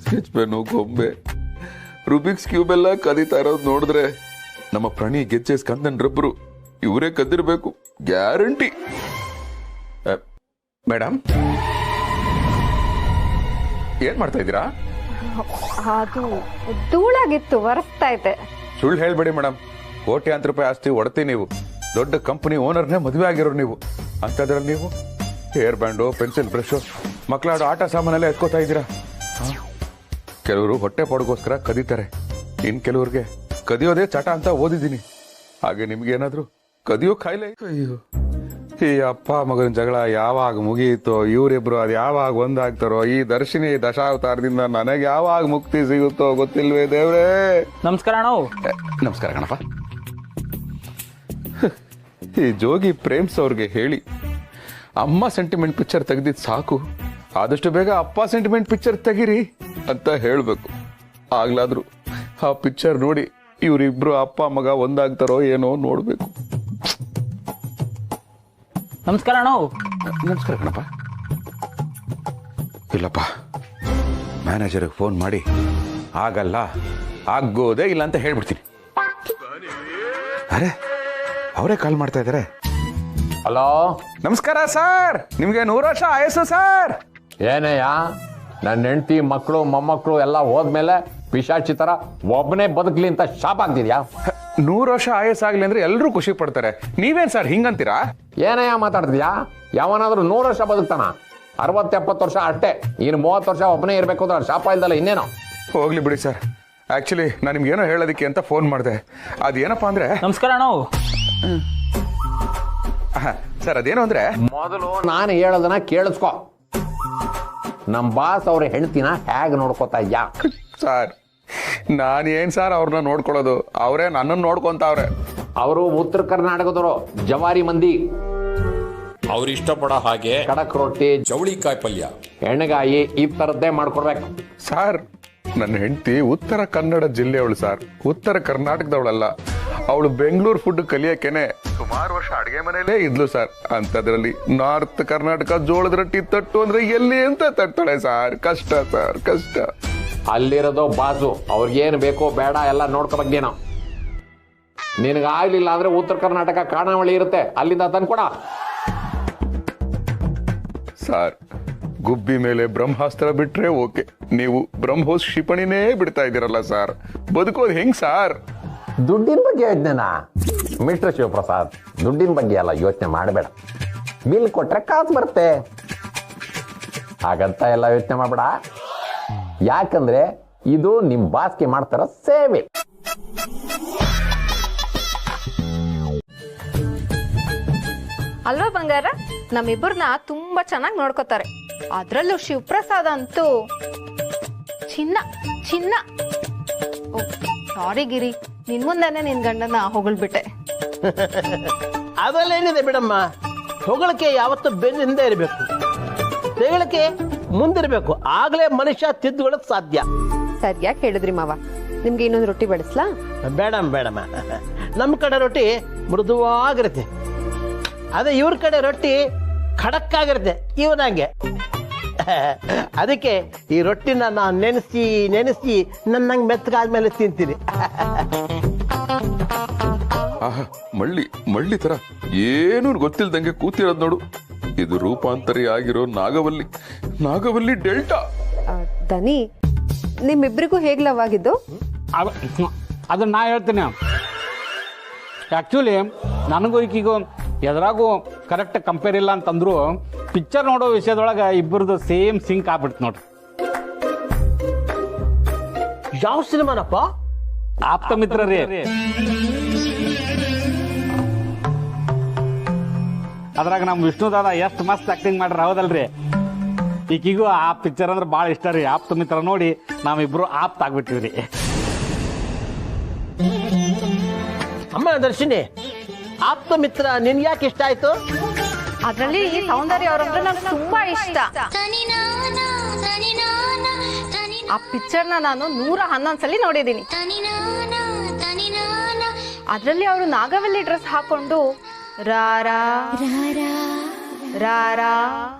ಸ್ಕೆಚ್ ಪೆನ್ನು, ಗೊಂಬೆ, ರುಬಿಕ್ಸ್ ಕ್ಯೂಬ್ ಎಲ್ಲ ಕದೀತಾ ಇರೋದು ನೋಡಿದ್ರೆ ನಮ್ಮ ಪ್ರಾಣಿ ಗೆಜ್ಜೆ ಸ್ಕಂದನ್ ರಬ್ಬರು ಇವರೇ ಕದ್ದಿರ್ಬೇಕು, ಗ್ಯಾರಂಟಿ. ಮೇಡಮ್, ಏನ್ ಮಾಡ್ತಾ ಇದ್ದೀರಾ? ಅದು ಧೂಳಾಗಿತ್ತು, ಒರೆಸ್ತಾ ಇದ್ದೆ. ಸುಳ್ಳು ಹೇಳ್ಬೇಡಿ ಮೇಡಮ್, ಕೋಟ್ಯಾಂತರ ರೂಪಾಯಿ ಆಸ್ತಿ ಒಡತಿ ನೀವು, ದೊಡ್ಡ ಕಂಪನಿ ಓನರ್ನೇ ಮದುವೆ ಆಗಿರೋ ನೀವು, ಅಂತದ್ರಲ್ಲಿ ನೀವು ಹೇರ್ ಬ್ಯಾಂಡು, ಪೆನ್ಸಿಲ್ ಬ್ರಷ್, ಮಕ್ಕಳಾಡೋ ಆಟ ಸಾಮಾನೆಲ್ಲ ಎತ್ಕೋತಾ ಇದ್ದೀರಾ. ಕೆಲವರು ಹೊಟ್ಟೆ ಪಾಡಿಗೋಸ್ಕರ ಕದೀತಾರೆ, ಇನ್ ಕೆಲವ್ರಿಗೆ ಕದಿಯೋದೇ ಚಟ ಅಂತ ಓದಿದ್ದೀನಿ. ಹಾಗೆ ನಿಮ್ಗೇನಾದ್ರು ಕದಿಯೋ ಕಾಯಿಲೆ? ಅಯ್ಯೋ, ಈ ಅಪ್ಪ ಮಗನ ಜಗಳ ಯಾವಾಗ ಮುಗಿಯಿತೋ, ಇವರಿಬ್ರು ಅದು ಯಾವಾಗ ಒಂದಾಗ್ತಾರೋ, ಈ ದರ್ಶಿನಿ ದಶಾವತಾರದಿಂದ ನನಗೆ ಯಾವಾಗ ಮುಕ್ತಿ ಸಿಗುತ್ತೋ ಗೊತ್ತಿಲ್ವೇ ದೇವ್ರೇ. ನಮಸ್ಕಾರ ಅಣ್ಣ. ನಮಸ್ಕಾರ ಗಣಪ. ಈ ಜೋಗಿ ಪ್ರೇಮ್ಸ್ ಅವ್ರಿಗೆ ಹೇಳಿ ಅಮ್ಮ ಸೆಂಟಿಮೆಂಟ್ ಪಿಕ್ಚರ್ ತೆಗ್ದಿದ್ ಸಾಕು, ಆದಷ್ಟು ಬೇಗ ಅಪ್ಪ ಸೆಂಟಿಮೆಂಟ್ ಪಿಕ್ಚರ್ ತೆಗಿರಿ ಅಂತ ಹೇಳ್ಬೇಕು. ಆಗ್ಲಾದ್ರು ಆ ಪಿಕ್ಚರ್ ನೋಡಿ ಇವರಿಬ್ರು ಅಪ್ಪ ಮಗ ಒಂದಾಗ್ತಾರೋ ಏನೋ ನೋಡ್ಬೇಕು. ನಮಸ್ಕಾರ ಅಣ್ಣ. ನಮಸ್ಕಾರ ಗಣಪ. ಇಲ್ಲಪ್ಪ, ಮ್ಯಾನೇಜರ್ಗೆ ಫೋನ್ ಮಾಡಿ ಆಗಲ್ಲ, ಆಗೋದೇ ಇಲ್ಲ ಅಂತ ಹೇಳ್ಬಿಡ್ತೀನಿ. ಅರೆ, ಅವರೇ ಕಾಲ್ ಮಾಡ್ತಾ ಇದ್ದಾರೆ. ಹಲೋ, ನಮಸ್ಕಾರ ಸರ್, ನಿಮ್ಗೆ 100 ವರ್ಷ ಆಯಸ್ಸು ಸರ್. ಏನಯ್ಯ, ನನ್ನ ಹೆಂಡತಿ ಮಕ್ಕಳು ಮೊಮ್ಮಕ್ಕಳು ಎಲ್ಲ ಹೋದ್ಮೇಲೆ ಪಿಶಾಚಿ ತರ ಒಬ್ಬನೇ ಬದುಕ್ಲಿ ಅಂತ ಶಾಪ್ ಆಗ್ತಿದ್ಯಾ? 100 ವರ್ಷ ಆಯಸ್ಸಾಗ್ಲಿ ಅಂದ್ರೆ ಎಲ್ಲರೂ ಖುಷಿ ಪಡ್ತಾರೆ, ನೀವೇನ್ ಸರ್ ಹಿಂಗಂತೀರಾ? ಏನಯ್ಯ ಮಾತಾಡ್ತಿದ್ಯಾ? ಯಾವನಾದ್ರೂ 100 ವರ್ಷ ಬದುಕ್ತಾನ? 60-70 ವರ್ಷ ಅಷ್ಟೇ. ಇನ್ನು 30 ವರ್ಷ ಒಬ್ಬನೇ ಇರ್ಬೇಕು ಅಂದ್ರೆ ಶಾಪ ಇಲ್ದಲ್ಲ ಇನ್ನೇನೋ. ಹೋಗ್ಲಿ ಬಿಡಿ ಸರ್. ಆಕ್ಚುಲಿ ನಾನು ನಿಮ್ಗೇನೋ ಹೇಳೋದಕ್ಕೆ ಅಂತ ಫೋನ್ ಮಾಡಿದೆ. ಅದೇನಪ್ಪ ಅಂದ್ರೆ, ನಮಸ್ಕಾರ ಅಣ್ಣ. ಸರ್ ಅದೇನು ಅಂದ್ರೆ, ಮೊದಲು ನಾನು ಹೇಳೋದನ್ನ ಕೇಳಿಸ್ಕೊ. ನಮ್ ಬಾಸ್ ಅವ್ರ ಹೆಂಡತಿನ ಹೇಗ್ ನೋಡ್ಕೋತಾ ಇದ್ಯಾ? ಸರ್ ನಾನೇನ್ ಸರ್ ಅವ್ರನ್ನ ನೋಡ್ಕೊಳ್ಳೋದು, ಅವರೇ ನನ್ನನ್ನು ನೋಡ್ಕೊಂತಾವ್ರೆ. ಅವರು ಉತ್ತರ ಕರ್ನಾಟಕದವರು, ಜವಾರಿ ಮಂದಿ. ಅವ್ರು ಇಷ್ಟಪಡೋ ಹಾಗೆ ಕಡಕ್ ರೊಟ್ಟಿ, ಚೌಳಿಕಾಯಿ ಪಲ್ಯ, ಎಣ್ಣೆಗಾಯಿ ಈ ತರದ್ದೇ ಮಾಡ್ಕೊಡ್ಬೇಕು. ಸರ್ ನನ್ನ ಹೆಂಡತಿ ಉತ್ತರ ಕನ್ನಡ ಜಿಲ್ಲೆಯವಳು ಸರ್, ಉತ್ತರ ಕರ್ನಾಟಕದವಳಲ್ಲ. ಅವಳು ಬೆಂಗಳೂರು ಫುಡ್ ಕಲಿಯಕ್ಕೇನೆ ಸುಮಾರು ವರ್ಷ ಅಡಿಗೆ ಮನೆಯಲ್ಲೇ ಇದ್ಲು ಸರ್. ಅಂತದ್ರಲ್ಲಿ ನಾರ್ತ್ ಕರ್ನಾಟಕ ಜೋಳದ ರೊಟ್ಟಿ ತಟ್ಟು ಅಂದ್ರೆ ಎಲ್ಲಿ ಅಂತ ತಟ್ತಾಳೆ ಸರ್. ಕಷ್ಟ ಸರ್, ಕಷ್ಟ. ಅಲ್ಲಿರೋದು ಬಾಸು, ಅವ್ರಿಗೇನು ಬೇಕೋ ಬೇಡ ಎಲ್ಲ ನೋಡ್ಕೋಬೇಕೇನೋ. ನಿನಗಾಗ್ಲಿಲ್ಲ ಅಂದ್ರೆ ಉತ್ತರ ಕರ್ನಾಟಕ ಕಾಣಾವಳಿ ಇರುತ್ತೆ, ಅಲ್ಲಿಂದ ತಂದ್ಕೊಡ. ಸರ್ ಗುಬ್ಬಿ ಮೇಲೆ ಬ್ರಹ್ಮಾಸ್ತ್ರ ಬಿಟ್ರೆ ಓಕೆ, ನೀವು ಬ್ರಹ್ಮೋಸ್ ಕ್ಷಿಪಣಿನೇ ಬಿಡ್ತಾ ಇದ್ದೀರಲ್ಲ ಸರ್, ಬದುಕೋದು ಹೆಂಗ್ ಸರ್? ದುಡ್ಡಿನ ಬಗ್ಗೆ ಯೋಚನೆನಾ ಮಿಸ್ಟರ್ ಶಿವಪ್ರಸಾದ್? ದುಡ್ಡಿನ ಬಗ್ಗೆ ಎಲ್ಲ ಯೋಚನೆ ಮಾಡಬೇಡ. ಬಿಲ್ ಕೊಟ್ರೆ ಕಾಸು ಬರುತ್ತೆ, ಹಾಗಂತ ಎಲ್ಲ ಯೋಚನೆ ಮಾಡಬೇಡ. ಯಾಕಂದ್ರೆ ಇದು ನಿಮ್ ಬಾಸ್ಗೆ ಮಾಡ್ತಾರ ಸೇವೆ. ಅಲ್ವಾ ಬಂಗಾರ? ನಮ್ಮಿಬ್ಬರನ್ನ ತುಂಬಾ ಚೆನ್ನಾಗಿ ನೋಡ್ಕೋತಾರೆ. ಅದ್ರಲ್ಲೂ ಶಿವಪ್ರಸಾದ್ ಅಂತೂ ಚಿನ್ನ ಚಿನ್ನ. ಸಾರಿ ಗಿರಿ, ನಿನ್ ಮುಂದೆನೆ ನಿನ್ ಗಂಡನ ಹೊಗಳ್ಬಿಟ್ಟೆ. ಅದರಲ್ಲೇನಿದೆ ಬಿಡಮ್ಮ, ಹೊಗಳಿಕೆ ಯಾವತ್ತೂ ಬೆನ್ನಿಂದ ಇರಬೇಕು, ತೆಗಳಿಕೆ ಮುಂದಿರಬೇಕು. ಆಗ್ಲೇ ಮನುಷ್ಯ ತಿದ್ದುಕೊಳ್ಳಕ್ ಸಾಧ್ಯ. ಸರಿಯಾಗಿ ಹೇಳಿದ್ರಿ ಮಾವ. ನಿಮ್ಗೆ ಇನ್ನೊಂದು ರೊಟ್ಟಿ ಬಡಿಸ್ಲಾ? ಬೇಡಮ್ಮ, ನಮ್ಮ ಕಡೆ ರೊಟ್ಟಿ ಮೃದುವಾಗಿರುತ್ತೆ, ಅದೇ ಇವ್ರ ಕಡೆ ರೊಟ್ಟಿ ಖಡಕ್ ಆಗಿರುತ್ತೆ ಇವನಂಗೆ. ಅದಕ್ಕೆ ಈ ರೊಟ್ಟಿನ ನಾನು ನೆನೆಸಿ ನನ್ನಂಗೆ ಮೆತ್ತಗಾದ್ಮೇಲೆ ತಿಂತೀನಿ. ಮಳ್ಳಿ ತರ ಏನು ಗೊತ್ತಿಲ್ದಂಗೆ ಕೂತಿರೋದ್ ನೋಡು. ಇದು ರೂಪಾಂತರಿ ಆಗಿರೋ ನಾಗವಲ್ಲಿ ಡೆಲ್ಟಾ. ದನಿ, ನಿಮ್ಮಿಬ್ರಿಗೂ ಹೇಗ್ ಲವ್ ಆಗಿದ್ದು? ಅದನ್ನ ನಾ ಹೇಳ್ತೀನಿ. ಆಕ್ಚುಲಿ ನನಗೂ ಈಗಿಗೂ ಎದ್ರಾಗೂ ಕರೆಕ್ಟ್ ಕಂಪೇರ್ ಇಲ್ಲ ಅಂತಂದ್ರು, ಪಿಕ್ಚರ್ ನೋಡೋ ವಿಷಯದೊಳಗೆ ಇಬ್ಬರದು ಸೇಮ್ ಸಿಂಕ್ ಆಗ್ಬಿಡ್ತು ನೋಡ್ರಿ. ಯಾವ ಸಿನಿಮಾನಪ್ಪ? ಆಪ್ತ ಮಿತ್ರ ರೀ. ಅದ್ರಾಗ ನಮ್ ವಿಷ್ಣು ದಾದ ಎಷ್ಟು ಮಸ್ತ್ ಆಕ್ಟಿಂಗ್ ಮಾಡ್ರ, ಹೌದಲ್ರಿ? ಈಗಿಗೂ ಆ ಪಿಕ್ಚರ್ ಅಂದ್ರೆ ಭಾಳ ಇಷ್ಟ ರೀ. ಆಪ್ತ ಮಿತ್ರ ನೋಡಿ ನಾವಿಬ್ರು ಆಪ್ತ ಆಗ್ಬಿಟ್ಟಿವ್ರಿ. ಅಮ್ಮ ದರ್ಶಿನಿ, ಆಪ್ತ ಮಿತ್ರ ನಿನ್ಗೆ ಯಾಕೆ ಇಷ್ಟ ಆಯ್ತು? ಅದ್ರಲ್ಲಿ ಸೌಂದರ್ಯ ಅವರಂದ್ರೆ ನಂಗೆ ತುಂಬಾ ಇಷ್ಟ. ಆ ಪಿಕ್ಚರ್ನ ನಾನು 111 ಸಲ ನೋಡಿದ್ದೀನಿ. ಅದ್ರಲ್ಲಿ ಅವರು ನಾಗವಲ್ಲಿ ಡ್ರೆಸ್ ಹಾಕೊಂಡು ರಾರಾ ರಾರಾ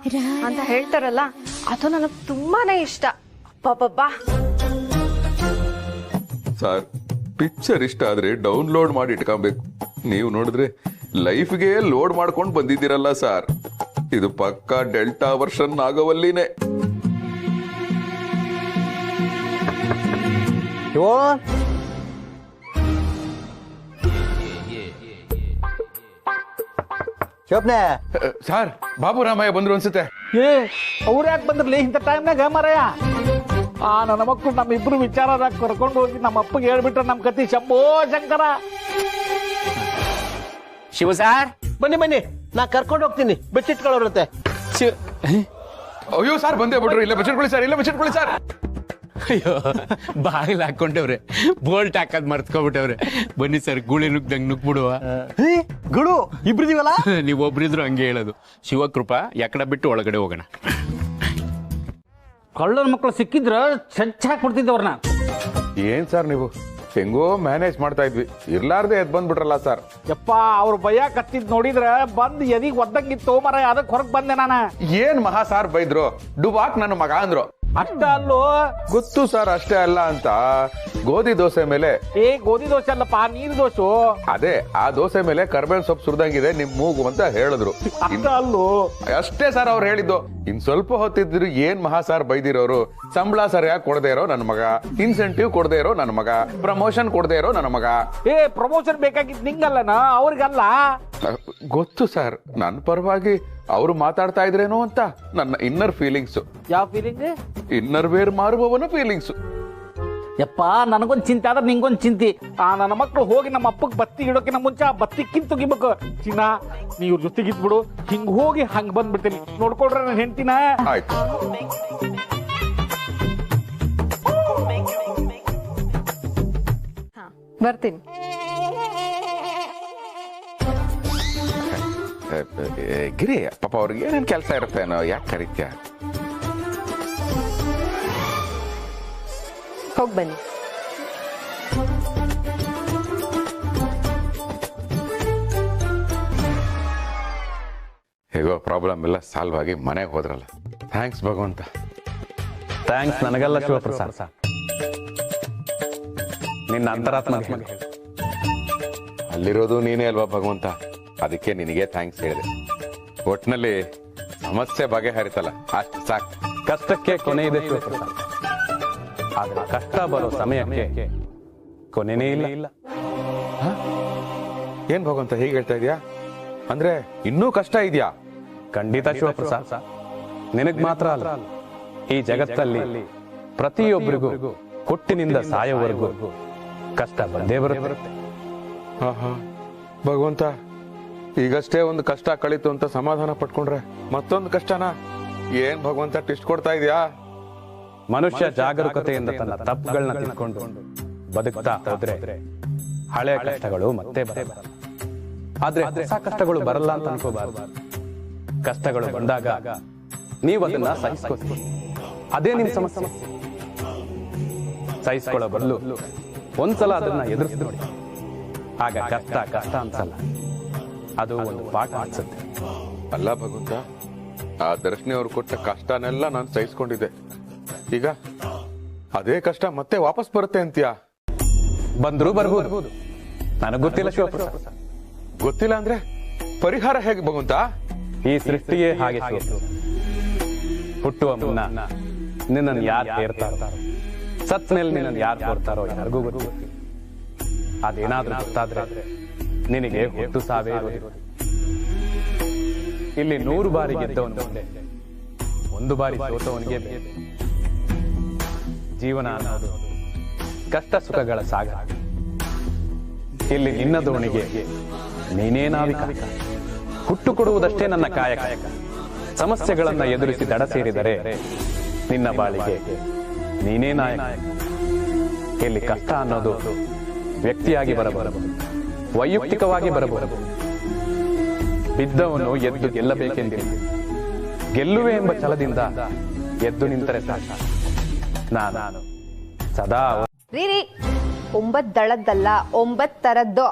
ಅಂತ ಹೇಳ್ತಾರಲ್ಲ, ಅದು ನನಗೆ ತುಂಬಾನೇ ಇಷ್ಟ. ಪಾಪಬ್ಬಾ ಸರ್, ಪಿಕ್ಚರ್ ಇಷ್ಟ ಆದ್ರೆ ಡೌನ್ಲೋಡ್ ಮಾಡಿ ಇಟ್ಕೊಬೇಕು. ನೀವು ನೋಡಿದ್ರೆ ಲೈಫ್ಗೆ ಲೋಡ್ ಮಾಡ್ಕೊಂಡು ಬಂದಿದ್ದೀರಲ್ಲ ಸರ್, ಇದು ಪಕ್ಕಾ ಡೆಲ್ಟಾ ವರ್ಷನ್ ನಾಗವಲ್ಲಿನೇ. ಸರ್, ಬಾಬು ರಾಮಯ್ಯ ಬಂದ್ರು ಅನ್ಸುತ್ತೆ. ಅವ್ರು ಯಾಕೆ ಬಂದ್ರಲಿ ಇಂಥ ಟೈಮ್ನಾಗ ಮಾರಾಯ? ನನ್ನ ಮಕ್ಕಳು ನಮ್ಮಿಬ್ರು ವಿಚಾರ ಕರ್ಕೊಂಡು ಹೋಗಿ ನಮ್ಮ ಅಪ್ಪಗೆ ಹೇಳ್ಬಿಟ್ರೆ ನಮ್ಮ ಕತಿ ಶಂಭೋ ಶಂಕರ. ಶಿವ ಸಾರ್ ಬನ್ನಿ ಬನ್ನಿ, ನಾ ಕರ್ಕೊಂಡು ಹೋಗ್ತೀನಿ, ಬೆಚ್ಚಿಟ್ಕೊಳ್ಳೋರುತ್ತೆ. ಅಯ್ಯೋ ಸರ್ ಬಂದೇ ಬಿಟ್ರು, ಇಲ್ಲ ಬಚ್ಚಿಟ್ಕೊಳ್ಳಿ ಸರ್, ಇಲ್ಲ ಬಚ್ಚಿಟ್ಕೊಳ್ಳಿ ಸರ್. ಅಯ್ಯೋ ಬಾಗಿಲು ಹಾಕೊಂಡವ್ರೆ, ಬೋಲ್ಟ್ ಹಾಕದ್ ಮರ್ತ್ಕೊಬಿಟ್ಟವ್ರೆ. ಬನ್ನಿ ಸರ್, ಗುಳಿ ನುಗ್ದಂಗ್ ನುಗ್ಬಿಡುವ. ಗುಳು ಇಬ್ರಿದೀವಲ್ಲ, ನೀವ್ ಒಬ್ರಿದ್ರು ಹಂಗೆ ಹೇಳೋದು. ಶಿವಕೃಪಾ ಯಾಕಡೆ ಬಿಟ್ಟು ಒಳಗಡೆ ಹೋಗೋಣ. ಕಳ್ಳನ ಮಕ್ಕಳು ಸಿಕ್ಕಿದ್ರ ಚಚ್ಚ ಹಾಕ್ಬಿಡ್ತಿದ್ದವ್ರನ್ನ. ಏನ್ ಸರ್ ನೀವು ಹೆಂಗೋ ಮ್ಯಾನೇಜ್ ಮಾಡ್ತಾ ಇದ್ವಿ, ಇರ್ಲಾರ್ದೆ ಎದ್ ಬಂದ್ಬಿಟ್ರಲ್ಲ ಸರ್. ಯಪ್ಪ ಅವ್ರ ಭಯ ಕತ್ತಿದ್ ನೋಡಿದ್ರ ಬಂದ್ ಎದಿಗ್ ಒದ್ದಂಗಿತ್ತು ಮರ, ಅದಕ್ಕೆ ಹೊರಗ್ ಬಂದೆ ನಾನು. ಏನ್ ಮಹಾ ಸಾರ್ ಬೈದ್ರು, ಡುಬಾಕ್ ನನ್ನ ಮಗ ಅಂದ್ರು. ಅಷ್ಟ ಅಲ್ಲೋ, ಗೊತ್ತು ಸರ್, ಅಷ್ಟೇ ಅಲ್ಲ ಅಂತ ಗೋಧಿ ದೋಸೆ ಮೇಲೆ ಗೋಧಿ ದೋಸೆ ಅಲ್ಲಪ್ಪ, ನೀರ್ ದೋಸೆ. ಅದೇ ಆ ದೋಸೆ ಮೇಲೆ ಕರ್ಬೇವ್ ಸೊಪ್ಪು ಸುರಿದಂಗಿದೆ ನಿಮ್ ಮೂಗು ಅಂತ ಹೇಳಿದ್ರು. ಅಲ್ಲೋ ಅಷ್ಟೇ ಸರ್ ಅವ್ರು ಹೇಳಿದ್ದು. ಇನ್ ಸ್ವಲ್ಪ ಹೊತ್ತಿದ್ರು ಏನ್ ಮಹಾ ಸಾರ್ ಬೈದಿರೋರು. ಸಂಬಳ ಸರಿಯಾಗಿ ಕೊಡದೆ ಇರೋ ನನ್ನ ಮಗ, ಇನ್ಸೆಂಟಿವ್ ಕೊಡದೆ ಇರೋ ನನ್ನ ಮಗ, ಪ್ರಮೋಷನ್ ಕೊಡದೆ ಇರೋ ನನ್ನ ಮಗ. ಪ್ರಮೋಷನ್ ಬೇಕಾಗಿದ್ ನಿಂಗಲ್ಲನ, ಅವ್ರಿಗಲ್ಲ. ಗೊತ್ತು ಸರ್, ನನ್ನ ಪರವಾಗಿ ಅವರು ಮಾತಾಡ್ತಾ ಇದ್ರೇನೋ ಅಂತ ನನ್ನ ಇನ್ನರ್ ಫೀಲಿಂಗ್ಸ್. ಯಾವ ಫೀಲಿಂಗ್? ಇನ್ನರ್ ವೇರ್ ಮಾರುವವನ ಫೀಲಿಂಗ್ಸ್. ಯಪ್ಪ ನನಗೊಂದ್ ಚಿಂತೆ ಆದ್ರೆ ನಿಂಗೊಂದ್ ಚಿಂತೆ. ನನ್ನ ಮಕ್ಕಳು ಹೋಗಿ ನಮ್ಮ ಅಪ್ಪಗ್ ಬತ್ತಿ ಇಡೋಕಿನ ಮುಂಚೆ ಆ ಬತ್ತಿ ಕಿಂತುಗಿಬೇಕು. ಚಿನ್ನ ನೀ ಇವ್ರ ಜೊತೆಗಿದ್ಬಿಡು, ಹಿಂಗ್ ಹೋಗಿ ಹಂಗ್ ಬಂದ್ಬಿಡ್ತೀನಿ. ನೋಡ್ಕೊಳ್ರೆ ನನ್ನ ಹೆಂಡತಿನ. ಆಯ್ತು. ಬರ್ತೀನಿ. ಗಿರಿ ಪಾಪ ಅವ್ರಿಗೆ ಏನೇನ್ ಕೆಲಸ ಇರುತ್ತೇನೋ, ಯಾಕೆ ಕರೀತ್ಯ? ಹೋಗ್ ಬನ್ನಿ. ಹೇಗೋ ಪ್ರಾಬ್ಲಮ್ ಎಲ್ಲ ಸಾಲ್ವ್ ಆಗಿ ಮನೆಗೆ ಹೋದ್ರಲ್ಲ, ಥ್ಯಾಂಕ್ಸ್ ಭಗವಂತ. ಥ್ಯಾಂಕ್ಸ್ ನನಗಲ್ಲ ಶಿವಪ್ರಸಾದ್, ನಿನ್ನ ಅಂತರಾತ್ಮ. ಅಲ್ಲಿರೋದು ನೀನೇ ಅಲ್ವಾ ಭಗವಂತ, ಅದಕ್ಕೆ ನಿನಗೆ ಥ್ಯಾಂಕ್ಸ್ ಹೇಳಿದೆ. ಒಟ್ನಲ್ಲಿ ಸಮಸ್ಯೆ ಬಗೆಹರಿತಲ್ಲ, ಅಷ್ಟು ಸಾಕು. ಕಷ್ಟಕ್ಕೆ ಕೊನೆ ಇದೆ ಶಿವಪ್ರಸಾದ್, ಆದ್ರೆ ಕಷ್ಟ ಬರೋ ಸಮಯಕ್ಕೆ ಕೊನೆನೇ ಇಲ್ಲ. ಏನ್ ಭಗವಂತ ಹೀಗೆ ಹೇಳ್ತಾ ಇದೀಯಾ? ಅಂದ್ರೆ ಇನ್ನೂ ಕಷ್ಟ ಇದೆಯಾ? ಖಂಡಿತ ಶಿವಪ್ರಸಾದ್, ನಿನಗ್ ಮಾತ್ರ ಅಲ್ಲ, ಈ ಜಗತ್ತಲ್ಲಿ ಪ್ರತಿಯೊಬ್ಬರಿಗೂ ಹುಟ್ಟಿನಿಂದ ಸಾಯೋವರೆಗೂ ಕಷ್ಟ ಬಂದೇ ಬರುತ್ತೆ. ಭಗವಂತ, ಈಗಷ್ಟೇ ಒಂದು ಕಷ್ಟ ಕಳೀತು ಅಂತ ಸಮಾಧಾನ ಪಟ್ಕೊಂಡ್ರೆ ಮತ್ತೊಂದು ಕಷ್ಟನಾ? ಏನ್ ಭಗವಂತ ಟಿಸ್ಟ್ ಕೊಡ್ತಾ ಇದೀಯಾ? ಮನುಷ್ಯ ಜಾಗರೂಕತೆಯಿಂದ ತನ್ನ ತಪ್ಪುಗಳನ್ನ ತಿಳ್ಕೊಂಡು ಬದುಕ್ತಾ ಹೋದ್ರೆ ಹಳೆ ಕಷ್ಟಗಳು ಮತ್ತೆ ಬರಲ್ಲ. ಆದ್ರೆ ಹೊಸ ಕಷ್ಟಗಳು ಬರಲ್ಲ ಅಂತ ಅನ್ಕೋಬಾರ್ದು. ಕಷ್ಟಗಳು ಬಂದಾಗ ನೀವು ಅದನ್ನ ಸಹಿಸ್ಕೋತೀವಿ, ಅದೇ ನಿಮ್ ಸಮಸ್ಯೆ. ಸಹಿಸ್ಕೊಳ್ಳೋ ಬದಲು ಒಂದ್ಸಲ ಅದನ್ನ ಎದುರಿಸಿ ನೋಡಿ, ಆಗ ಕಷ್ಟ ಕಷ್ಟ ಅನ್ಸಲ್ಲ, ಅದು ಒಂದು ಪಾಠ ಅನ್ಸುತ್ತೆ. ಅಲ್ಲ ಭಗವಂತ, ಆ ದರ್ಶನಿ ಅವ್ರು ಕೊಟ್ಟ ಕಷ್ಟನೆಲ್ಲ ನಾನು ಸಹಿಸ್ಕೊಂಡಿದ್ದೆ. ಈಗ ಅದೇ ಕಷ್ಟ ಮತ್ತೆ ವಾಪಸ್ ಬರುತ್ತೆ ಅಂತೀಯಾ? ಬಂದ್ರು ಬರ್ಬೋದು, ನನಗ್ ಗೊತ್ತಿಲ್ಲ ಶಿವಪ್ರಸಾದ್. ಗೊತ್ತಿಲ್ಲ ಅಂದ್ರೆ ಪರಿಹಾರ ಹೇಗೆ ಭಗವಂತ? ಈ ಸೃಷ್ಟಿಯೇ ಹಾಗೆ ಶಿವಪ್ರಸಾದ್. ಹುಟ್ಟುವ ಮುನ್ನ ನಿನ್ನನ್ನು ಯಾರು ಹೇರ್ತಾರೋ, ಸತ್ ಮೇಲೆ ನಿನ್ನನ್ನು ಯಾರು ತೋರ್ತಾರೋ ಯಾರಿಗೂ ಗೊತ್ತಿಲ್ಲ. ಅದೇನಾದ್ರೂ ಗೊತ್ತಾದ್ರೆ ನಿನಗೆ ಹುಟ್ಟು ಸಾವೇ ಇರೋದಿಲ್ಲ. ಇಲ್ಲಿ 100 ಬಾರಿ ಗೆದ್ದವನು ಮುಂದೆ 1 ಬಾರಿ ಸೋತವನಿಗೆ ಬೇರೆ. ಜೀವನ ಅನ್ನೋದು ಕಷ್ಟ ಸುಖಗಳ ಸಾಗರ. ಇಲ್ಲಿ ನಿನ್ನ ದೋಣಿಗೆ ನೀನೇ ನಾವಿಕ. ಹುಟ್ಟು ಕೊಡುವುದಷ್ಟೇ ನನ್ನ ಕಾಯಕ. ಸಮಸ್ಯೆಗಳನ್ನ ಎದುರಿಸಿ ದಡ ಸೇರಿದರೆ ನಿನ್ನ ಬಾಳಿಗೆ ನೀನೇ ನಾಯಕ. ಇಲ್ಲಿ ಕಷ್ಟ ಅನ್ನೋದು ವ್ಯಕ್ತಿಯಾಗಿ ಬರಬಾರದು, ವೈಯಕ್ತಿಕವಾಗಿ ಬರಬಾರದು. ಬಿದ್ದವನು ಎದ್ದು ಗೆಲ್ಲಬೇಕೆಂದಿಲ್ಲ, ಗೆಲ್ಲುವೆ ಎಂಬ ಛಲದಿಂದ ಎದ್ದು ನಿಂತರೆ ಸಾಕು. ನಾನು ಸದಾ ರೀ 9 ದಳದ್ದಲ್ಲ 9 ತರದ್ದು.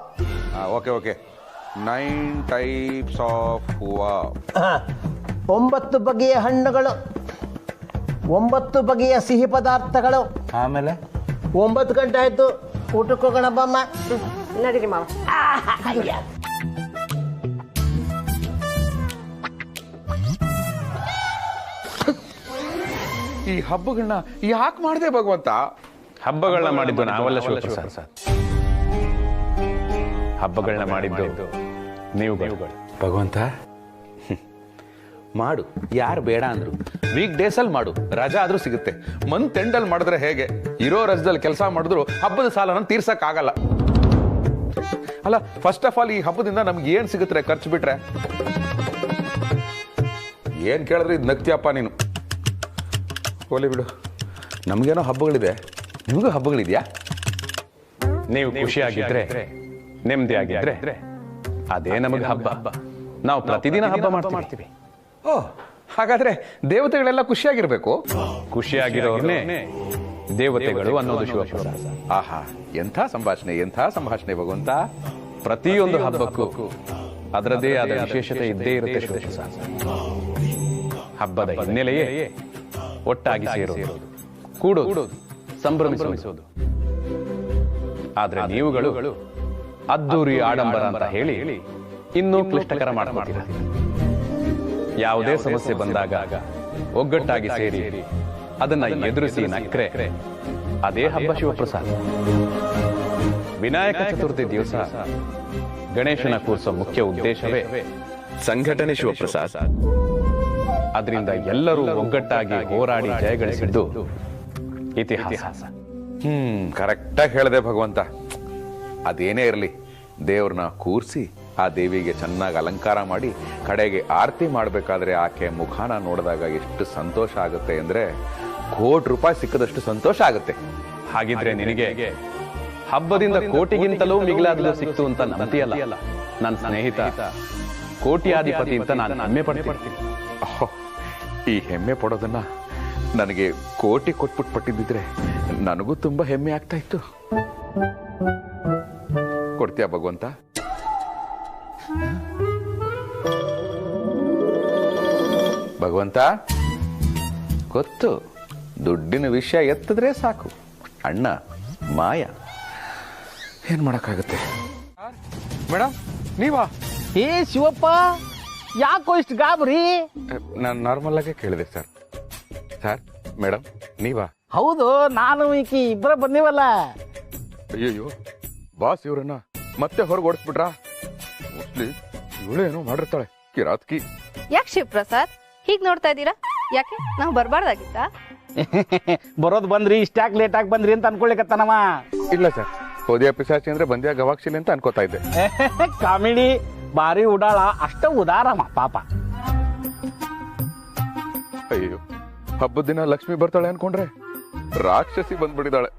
Okay okay. 9 ಟೈಪ್ಸ್ ಆಫ್ ಹೂವಾ. 9 ಬಗೆಯ ಹಣ್ಣುಗಳು, 9 ಬಗೆಯ ಸಿಹಿ ಪದಾರ್ಥಗಳು. ಆಮೇಲೆ 9 ಗಂಟೆ ಆಯ್ತು, ಊಟಕ್ಕೆ ಹೋಗೋಣ ಬಮ್ಮ. ನಡೀರಿ ಮಾವ. ಈ ಹಬ್ಬಗಳನ್ನ ಯಾಕೆ ಮಾಡಿದೆ ಭಗವಂತ? ಹಬ್ಬಗಳನ್ನ ಮಾಡಿದ್ದು ನಾವಲ್ಲ ಶಿವಪ್ರಸಾದ್, ಹಬ್ಬಗಳನ್ನ ಮಾಡಿದ್ದು ನೀವು. ಭಗವಂತ, ಮಾಡು, ಯಾರು ಬೇಡ ಅಂದ್ರು. ವೀಕ್ ಡೇಸ್ ಅಲ್ಲಿ ಮಾಡು, ರಜಾ ಆದ್ರೂ ಸಿಗುತ್ತೆ. ಮಂತ್ ಎಂಡ್ ಅಲ್ಲಿ ಮಾಡಿದ್ರೆ ಹೇಗೆ? ಇರೋ ರಜದಲ್ಲಿ ಕೆಲಸ ಮಾಡಿದ್ರು ಹಬ್ಬದ ಸಾಲನ ತೀರ್ಸಕ್ ಆಗಲ್ಲ. ಅಲ್ಲ, ಫಸ್ಟ್ ಆಫ್ ಆಲ್ ಈ ಹಬ್ಬದಿಂದ ನಮ್ಗೆ ಏನ್ ಸಿಗುತ್ತೆ ಖರ್ಚು ಬಿಟ್ರೆ? ಏನ್ ಕೇಳಿದ್ರೆ ಇದು ನಗ್ತಿಯಪ್ಪ ನೀನು. ಹೋಲಿ ಬಿಡು, ನಮ್ಗೇನೋ ಹಬ್ಬಗಳಿದೆ, ನಿಮಗೂ ಹಬ್ಬಗಳಿದ್ಯಾ? ನೀವು ಖುಷಿಯಾಗಿದ್ರೆ, ನೆಮ್ಮದಿ ಆಗಿದ್ರೆ ಅದೇ ನಮಗೆ ಹಬ್ಬ. ನಾವು ಪ್ರತಿದಿನ ಹಬ್ಬ ಮಾಡ್ತೀವಿ. ಓ, ಹಾಗಾದ್ರೆ ದೇವತೆಗಳೆಲ್ಲ ಖುಷಿಯಾಗಿರ್ಬೇಕು. ಖುಷಿಯಾಗಿರೋರ್ನೇ ದೇವತೆಗಳು ಅನ್ನೋದು ಶಿವಪ್ರಸಾದ. ಆಹಾ, ಎಂಥ ಸಂಭಾಷಣೆ ಭಗವಂತ. ಪ್ರತಿಯೊಂದು ಹಬ್ಬಕ್ಕೂ ಅದರದೇ ಆದ ವಿಶೇಷತೆ ಇದ್ದೇ ಇರುತ್ತೆ ಶಿವಪ್ರಸಾದ. ಹಬ್ಬದ ಹಿನ್ನೆಲೆಯೇ ಒಟ್ಟಾಗಿ ಸೇರೋದು, ಕೂಡೋದು, ಸಂಭ್ರಮಿಸೋದು. ಆದ್ರೆ ನೀವುಗಳು ಅದ್ದೂರಿ ಆಡಂಬರ ಅಂತ ಹೇಳಿ ಇನ್ನೂ ಕ್ಲಿಷ್ಟಕರ ಮಾಡ್ಕೊತೀರ. ಯಾವುದೇ ಸಮಸ್ಯೆ ಬಂದಾಗ ಒಗ್ಗಟ್ಟಾಗಿ ಸೇರಿ ಅದನ್ನ ಎದುರಿಸಿ ನಕ್ರೆ ಅದೇ ಹಬ್ಬ ಶಿವಪ್ರಸಾದ. ವಿನಾಯಕ ಚತುರ್ಥಿ ದಿವಸ ಗಣೇಶನ ಕೂರಿಸೋ ಮುಖ್ಯ ಉದ್ದೇಶವೇ ಸಂಘಟನೆ ಶಿವಪ್ರಸಾದ. ಅದರಿಂದ ಎಲ್ಲರೂ ಒಗ್ಗಟ್ಟಾಗಿ ಹೋರಾಡಿ ಜಯಗಳಿಸಿದ್ದು ಇತಿಹಾಸ. ಕರೆಕ್ಟಾಗಿ ಹೇಳಿದೆ ಭಗವಂತ. ಅದೇನೇ ಇರಲಿ, ದೇವ್ರನ್ನ ಕೂರಿಸಿ ಆ ದೇವಿಗೆ ಚೆನ್ನಾಗಿ ಅಲಂಕಾರ ಮಾಡಿ ಕಡೆಗೆ ಆರತಿ ಮಾಡಬೇಕಾದ್ರೆ ಆಕೆ ಮುಖಾನ ನೋಡಿದಾಗ ಎಷ್ಟು ಸಂತೋಷ ಆಗುತ್ತೆ ಅಂದ್ರೆ ₹1,00,00,000 ಸಿಕ್ಕದಷ್ಟು ಸಂತೋಷ ಆಗುತ್ತೆ. ಹಾಗಿದ್ರೆ ನಿನಗೆ ಹಬ್ಬದಿಂದ ಕೋಟಿಗಿಂತಲೂ ಮಿಗಿಲಾದಲು ಸಿಕ್ತು ಅಂತ ನಂಬ್ತೀಯಲ್ಲ? ನನ್ನ ಸ್ನೇಹಿತ ಕೋಟ್ಯಾಧಿಪತಿ ಅಂತ ನಾನು ಹೆಮ್ಮೆ ಪಡ್ತೀನಿ. ಈ ಹೆಮ್ಮೆ ಪಡೋದನ್ನ ನನಗೆ ಕೋಟಿ ಕೊಟ್ಬಿಟ್ಟು ಪಟ್ಟಿದ್ದಿದ್ರೆ ನನಗೂ ತುಂಬಾ ಹೆಮ್ಮೆ ಆಗ್ತಾ ಇತ್ತು. ಕೊಡ್ತೀಯ ಭಗವಂತ? ಭಗವಂತ, ಗೊತ್ತು, ದುಡ್ಡಿನ ವಿಷಯ ಎತ್ತಿದ್ರೆ ಸಾಕು ಅಣ್ಣ ಮಾಯ. ಏನ್ ಮಾಡಕ್ಕಾಗುತ್ತೆ? ಮೇಡಮ್ ನೀವಾ? ಏ ಶಿವಪ್ಪ, ಯಾಕೋ ಇಷ್ಟು ಗಾಬರಿ? ನಾನು ನಾರ್ಮಲ್ ಆಗೇ ಕೇಳಿದೆ ಸರ್. ಸರ್, ಮೇಡಮ್ ನೀವಾ? ಹೌದು, ನಾನು ಈಕಿ ಇಬ್ಬರ ಬಂದಿವಲ್ಲ. ಅಯ್ಯಯ್ಯೋ, ಬಾಸ್ ಇವ್ರನ್ನ ಮತ್ತೆ ಹೊರಗೆ ಓಡಿಸ್ಬಿಟ್ರಾ? ಮೋಸ್ಟ್ಲಿ ಇವಳೇನೋ ಮಾಡಿರ್ತಾಳೆ ಕಿರಾತ್ಕಿ. ಯಾಕೆ ಶಿವಪ್ರಸಾದ್ ಹೀಗ್ ನೋಡ್ತಾ ಇದ್ದೀರಾ? ಯಾಕೆ ನಾವು ಬರ್ಬಾರ್ದಾಗಿತ್ತ? ಬರೋದು ಬಂದ್ರಿ, ಇಷ್ಟ್ಯಾಕ್ ಲೇಟ್ ಆಗಿ ಬಂದ್ರಿ ಅಂತ ಅನ್ಕೊಳ್ಲಿಕ್ಕತ್ತಾನವ. ಇಲ್ಲ ಸರ್, ಹೋದಿಯ ಪಿಸಾಚಿ ಅಂದ್ರೆ ಬಂದ್ಯಾ ಗವಾಕ್ಷಿಲಿ ಅಂತ ಅನ್ಕೋತಾ ಇದ್ದೆ. ಕಾಮಿಡಿ ಬಾರಿ ಉಡಾಳ, ಅಷ್ಟ ಉದಾರಮ್ಮ ಪಾಪ. ಅಯ್ಯೋ, ಹಬ್ಬದ ದಿನ ಲಕ್ಷ್ಮಿ ಬರ್ತಾಳೆ ಅನ್ಕೊಂಡ್ರೆ ರಾಕ್ಷಸಿ ಬಂದ್ಬಿಟ್ಟಿದ್ದಾಳೆ.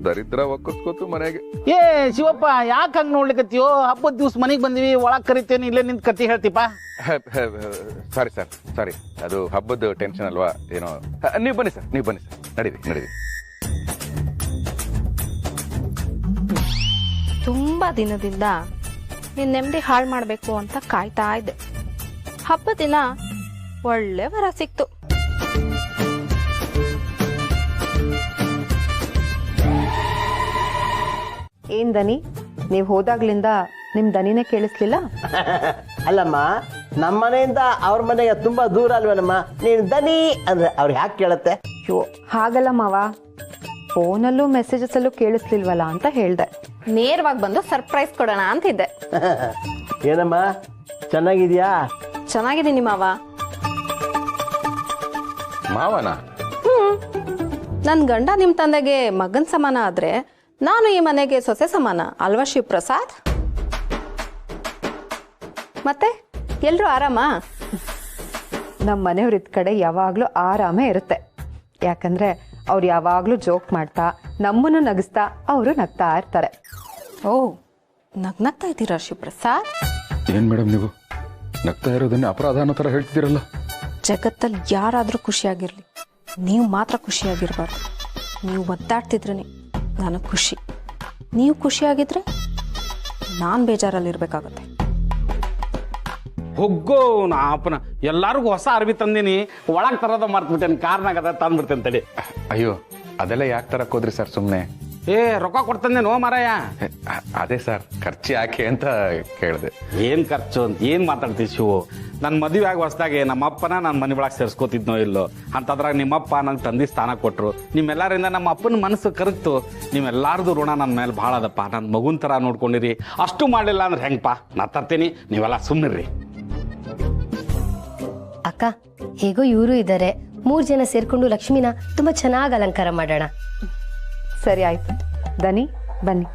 ದರಿದ್ರ ಒಕ್ಕಸ್ಕೋತು ಮನೆಗೆ. ಏ ಶಿವಪ್ಪ, ಯಾಕೆ ಹಂಗ್ ನೋಡ್ಲಿಕತ್ತೀಯೋ? ಹಬ್ಬದ ದಿವ್ಸ ಮನೆಗೆ ಬಂದಿವಿ, ಒಳಗ್ ಕರಿತೇನೆ, ಇಲ್ಲೇ ನಿಂತ್ ಕತಿ ಹೇಳ್ತೀಪ. ಸಾರಿ ಸರ್, ಸಾರಿ, ಅದು ಹಬ್ಬದ ಟೆನ್ಷನ್ ಅಲ್ವಾ ಏನೋ. ನೀವು ಬನ್ನಿ ಸರ್, ನಡೀರಿ. ತುಂಬಾ ದಿನದಿಂದ ನೀನ್ ನೆಮ್ಮದಿ ಹಾಳು ಮಾಡ್ಬೇಕು ಅಂತ ಕಾಯ್ತಾ ಇದ್ದೆ. ಹಬ್ಬದ ದಿನ ಒಳ್ಳೆ ವರ ಸಿಕ್ತು. ಏನ್ ದನಿ, ನೀವ್ ಹೋದಾಗ್ಲಿಂದ ನಿಮ್ ದನಿನೇ ಕೇಳಿಸ್ಲಿಲ್ಲ? ಅಲ್ಲಮ್ಮ, ನಮ್ಮ ಮನೆಯಿಂದ ಅವ್ರ ಮನೆಗೆ ತುಂಬಾ ದೂರ ಅಲ್ವೇನಮ್ಮ? ನೀನ್ ದನಿ ಅಂದ್ರೆ ಅವ್ರು ಯಾಕೆ ಕೇಳತ್ತೆ? ಅಯ್ಯೋ ಹಾಗಲ್ಲ ಮಾವ, ಫೋನಲ್ಲೂ ಮೆಸೇಜಸ್ ಅಲ್ಲೂ ಕೇಳಿಸ್ಲಿಲ್ವಲ್ಲ ಅಂತ ಹೇಳ್ದೆ. ನೇರವಾಗಿ ಬಂದು ಸರ್ಪ್ರೈಸ್ ಕೊಡೋಣ ಅಂತಿದ್ದೆ. ಏನಮ್ಮ, ಚೆನ್ನಾಗಿದ್ಯಾ? ಚೆನ್ನಾಗಿದ್ದೀನಿ ಮಾವ. ಮಾವನ? ನನ್ ಗಂಡ ನಿಮ್ ತಂದೆಗೆ ಮಗನ್ ಸಮಾನ ಆದ್ರೆ ನಾನು ಈ ಮನೆಗೆ ಸೊಸೆ ಸಮಾನ ಅಲ್ವಾ ಶಿವಪ್ರಸಾದ್? ಮತ್ತೆ ಎಲ್ರು ಆರಾಮ? ನಮ್ಮ ಮನೆಯವ್ರ ಇದ್ ಕಡೆ ಯಾವಾಗ್ಲೂ ಆರಾಮೇ ಇರುತ್ತೆ. ಯಾಕಂದ್ರೆ ಅವ್ರು ಯಾವಾಗ್ಲೂ ಜೋಕ್ ಮಾಡ್ತಾ ನಮ್ಮನ್ನು ನಗಿಸ್ತಾ ಅವರು ನಗ್ತಾ ಇರ್ತಾರೆ. ಓ, ನಗ್ನಗ್ತಾ ಇದ್ದೀರಾ ಶಿವಪ್ರಸಾದ್? ಏನ್ ಮೇಡಮ್ ನೀವು ನಗ್ತಾ ಇರೋದನ್ನ ಅಪರಾಧ ಅನ್ನೋ ತರ ಹೇಳ್ತಿದ್ದೀರಲ್ಲ? ಜಗತ್ತಲ್ಲಿ ಯಾರಾದ್ರೂ ಖುಷಿಯಾಗಿರ್ಲಿ, ನೀವು ಮಾತ್ರ ಖುಷಿಯಾಗಿರ್ಬಾರ್ದು. ನೀವು ಒದ್ದಾಡ್ತಿದ್ರೇನೆ ನನಗೆ ಖುಷಿ. ನೀವು ಖುಷಿಯಾಗಿದ್ರೆ ನಾನು ಬೇಜಾರಲ್ಲಿರ್ಬೇಕಾಗತ್ತೆ. ಹೋಗೋ ನಾಪನ, ಎಲ್ಲಾರ್ಗು ಹೊಸ ಅರ್ಬಿ ತಂದಿನಿ, ಒಳಗ್ ತರೋದ ಮರ್ತ್ಬಿಟ್ಟೇನೆ, ಕಾರ್ನಾಗ ಅದ ತಂದ್ಬಿಡ್ತೇನೆ ತಡಿ. ಅಯ್ಯೋ, ಅದೆಲ್ಲ ಯಾಕೆ ತರಕ್ ಹೋದ್ರಿ ಸರ್ ಸುಮ್ನೆ? ಏ ರೊಕ್ಕ ಕೊಡ್ತಂದೇನೋ ಮಾರಾಯ. ಅದೇ ಸರ್, ಖರ್ಚು ಯಾಕೆ ಅಂತ ಕೇಳಿದೆ. ಏನ್ ಖರ್ಚು ಅಂತ ಏನ್ ಮಾತಾಡ್ತೀವಿ ಶಿವು? ನನ್ನ ಮದುವೆ ಆಗಿ ಹೊಸದಾಗೆ ನಮ್ಮಪ್ಪನ ನನ್ನ ಮನೆ ಒಳಗೆ ಸೇರ್ಸ್ಕೋತಿದ್ನೋ ಇಲ್ಲೋ ಅಂತದ್ರಾಗ ನಿಮ್ಮಪ್ಪ ನಂಗೆ ತಂದಿ ಸ್ಥಾನ ಕೊಟ್ರು. ನಿಮ್ಮೆಲ್ಲರಿಂದ ನಮ್ಮ ಅಪ್ಪನ ಮನಸ್ಸು ಕರಗ್ತು. ನೀವೆಲ್ಲಾರ್ದು ಋಣ ನನ್ನ ಮೇಲೆ ಭಾಳ ಅದಪ್ಪ. ನನ್ನ ಮಗುನ್ ಥರ ನೋಡ್ಕೊಂಡಿರಿ. ಅಷ್ಟು ಮಾಡಲಿಲ್ಲ ಅಂದ್ರೆ ಹೆಂಗಪ್ಪ? ನಾ ತರ್ತೀನಿ, ನೀವೆಲ್ಲ ಸುಮ್ಮನಿರ್ರಿ. ಅಕ್ಕ ಹೇಗೋ ಇವರು ಇದ್ದಾರೆ, 3 ಜನ ಸೇರ್ಕೊಂಡು ಲಕ್ಷ್ಮಿನ ತುಂಬಾ ಚೆನ್ನಾಗಿ ಅಲಂಕಾರ ಮಾಡೋಣ. ಸರಿ ಆಯ್ತು. ದನಿ ಬನ್ನಿ.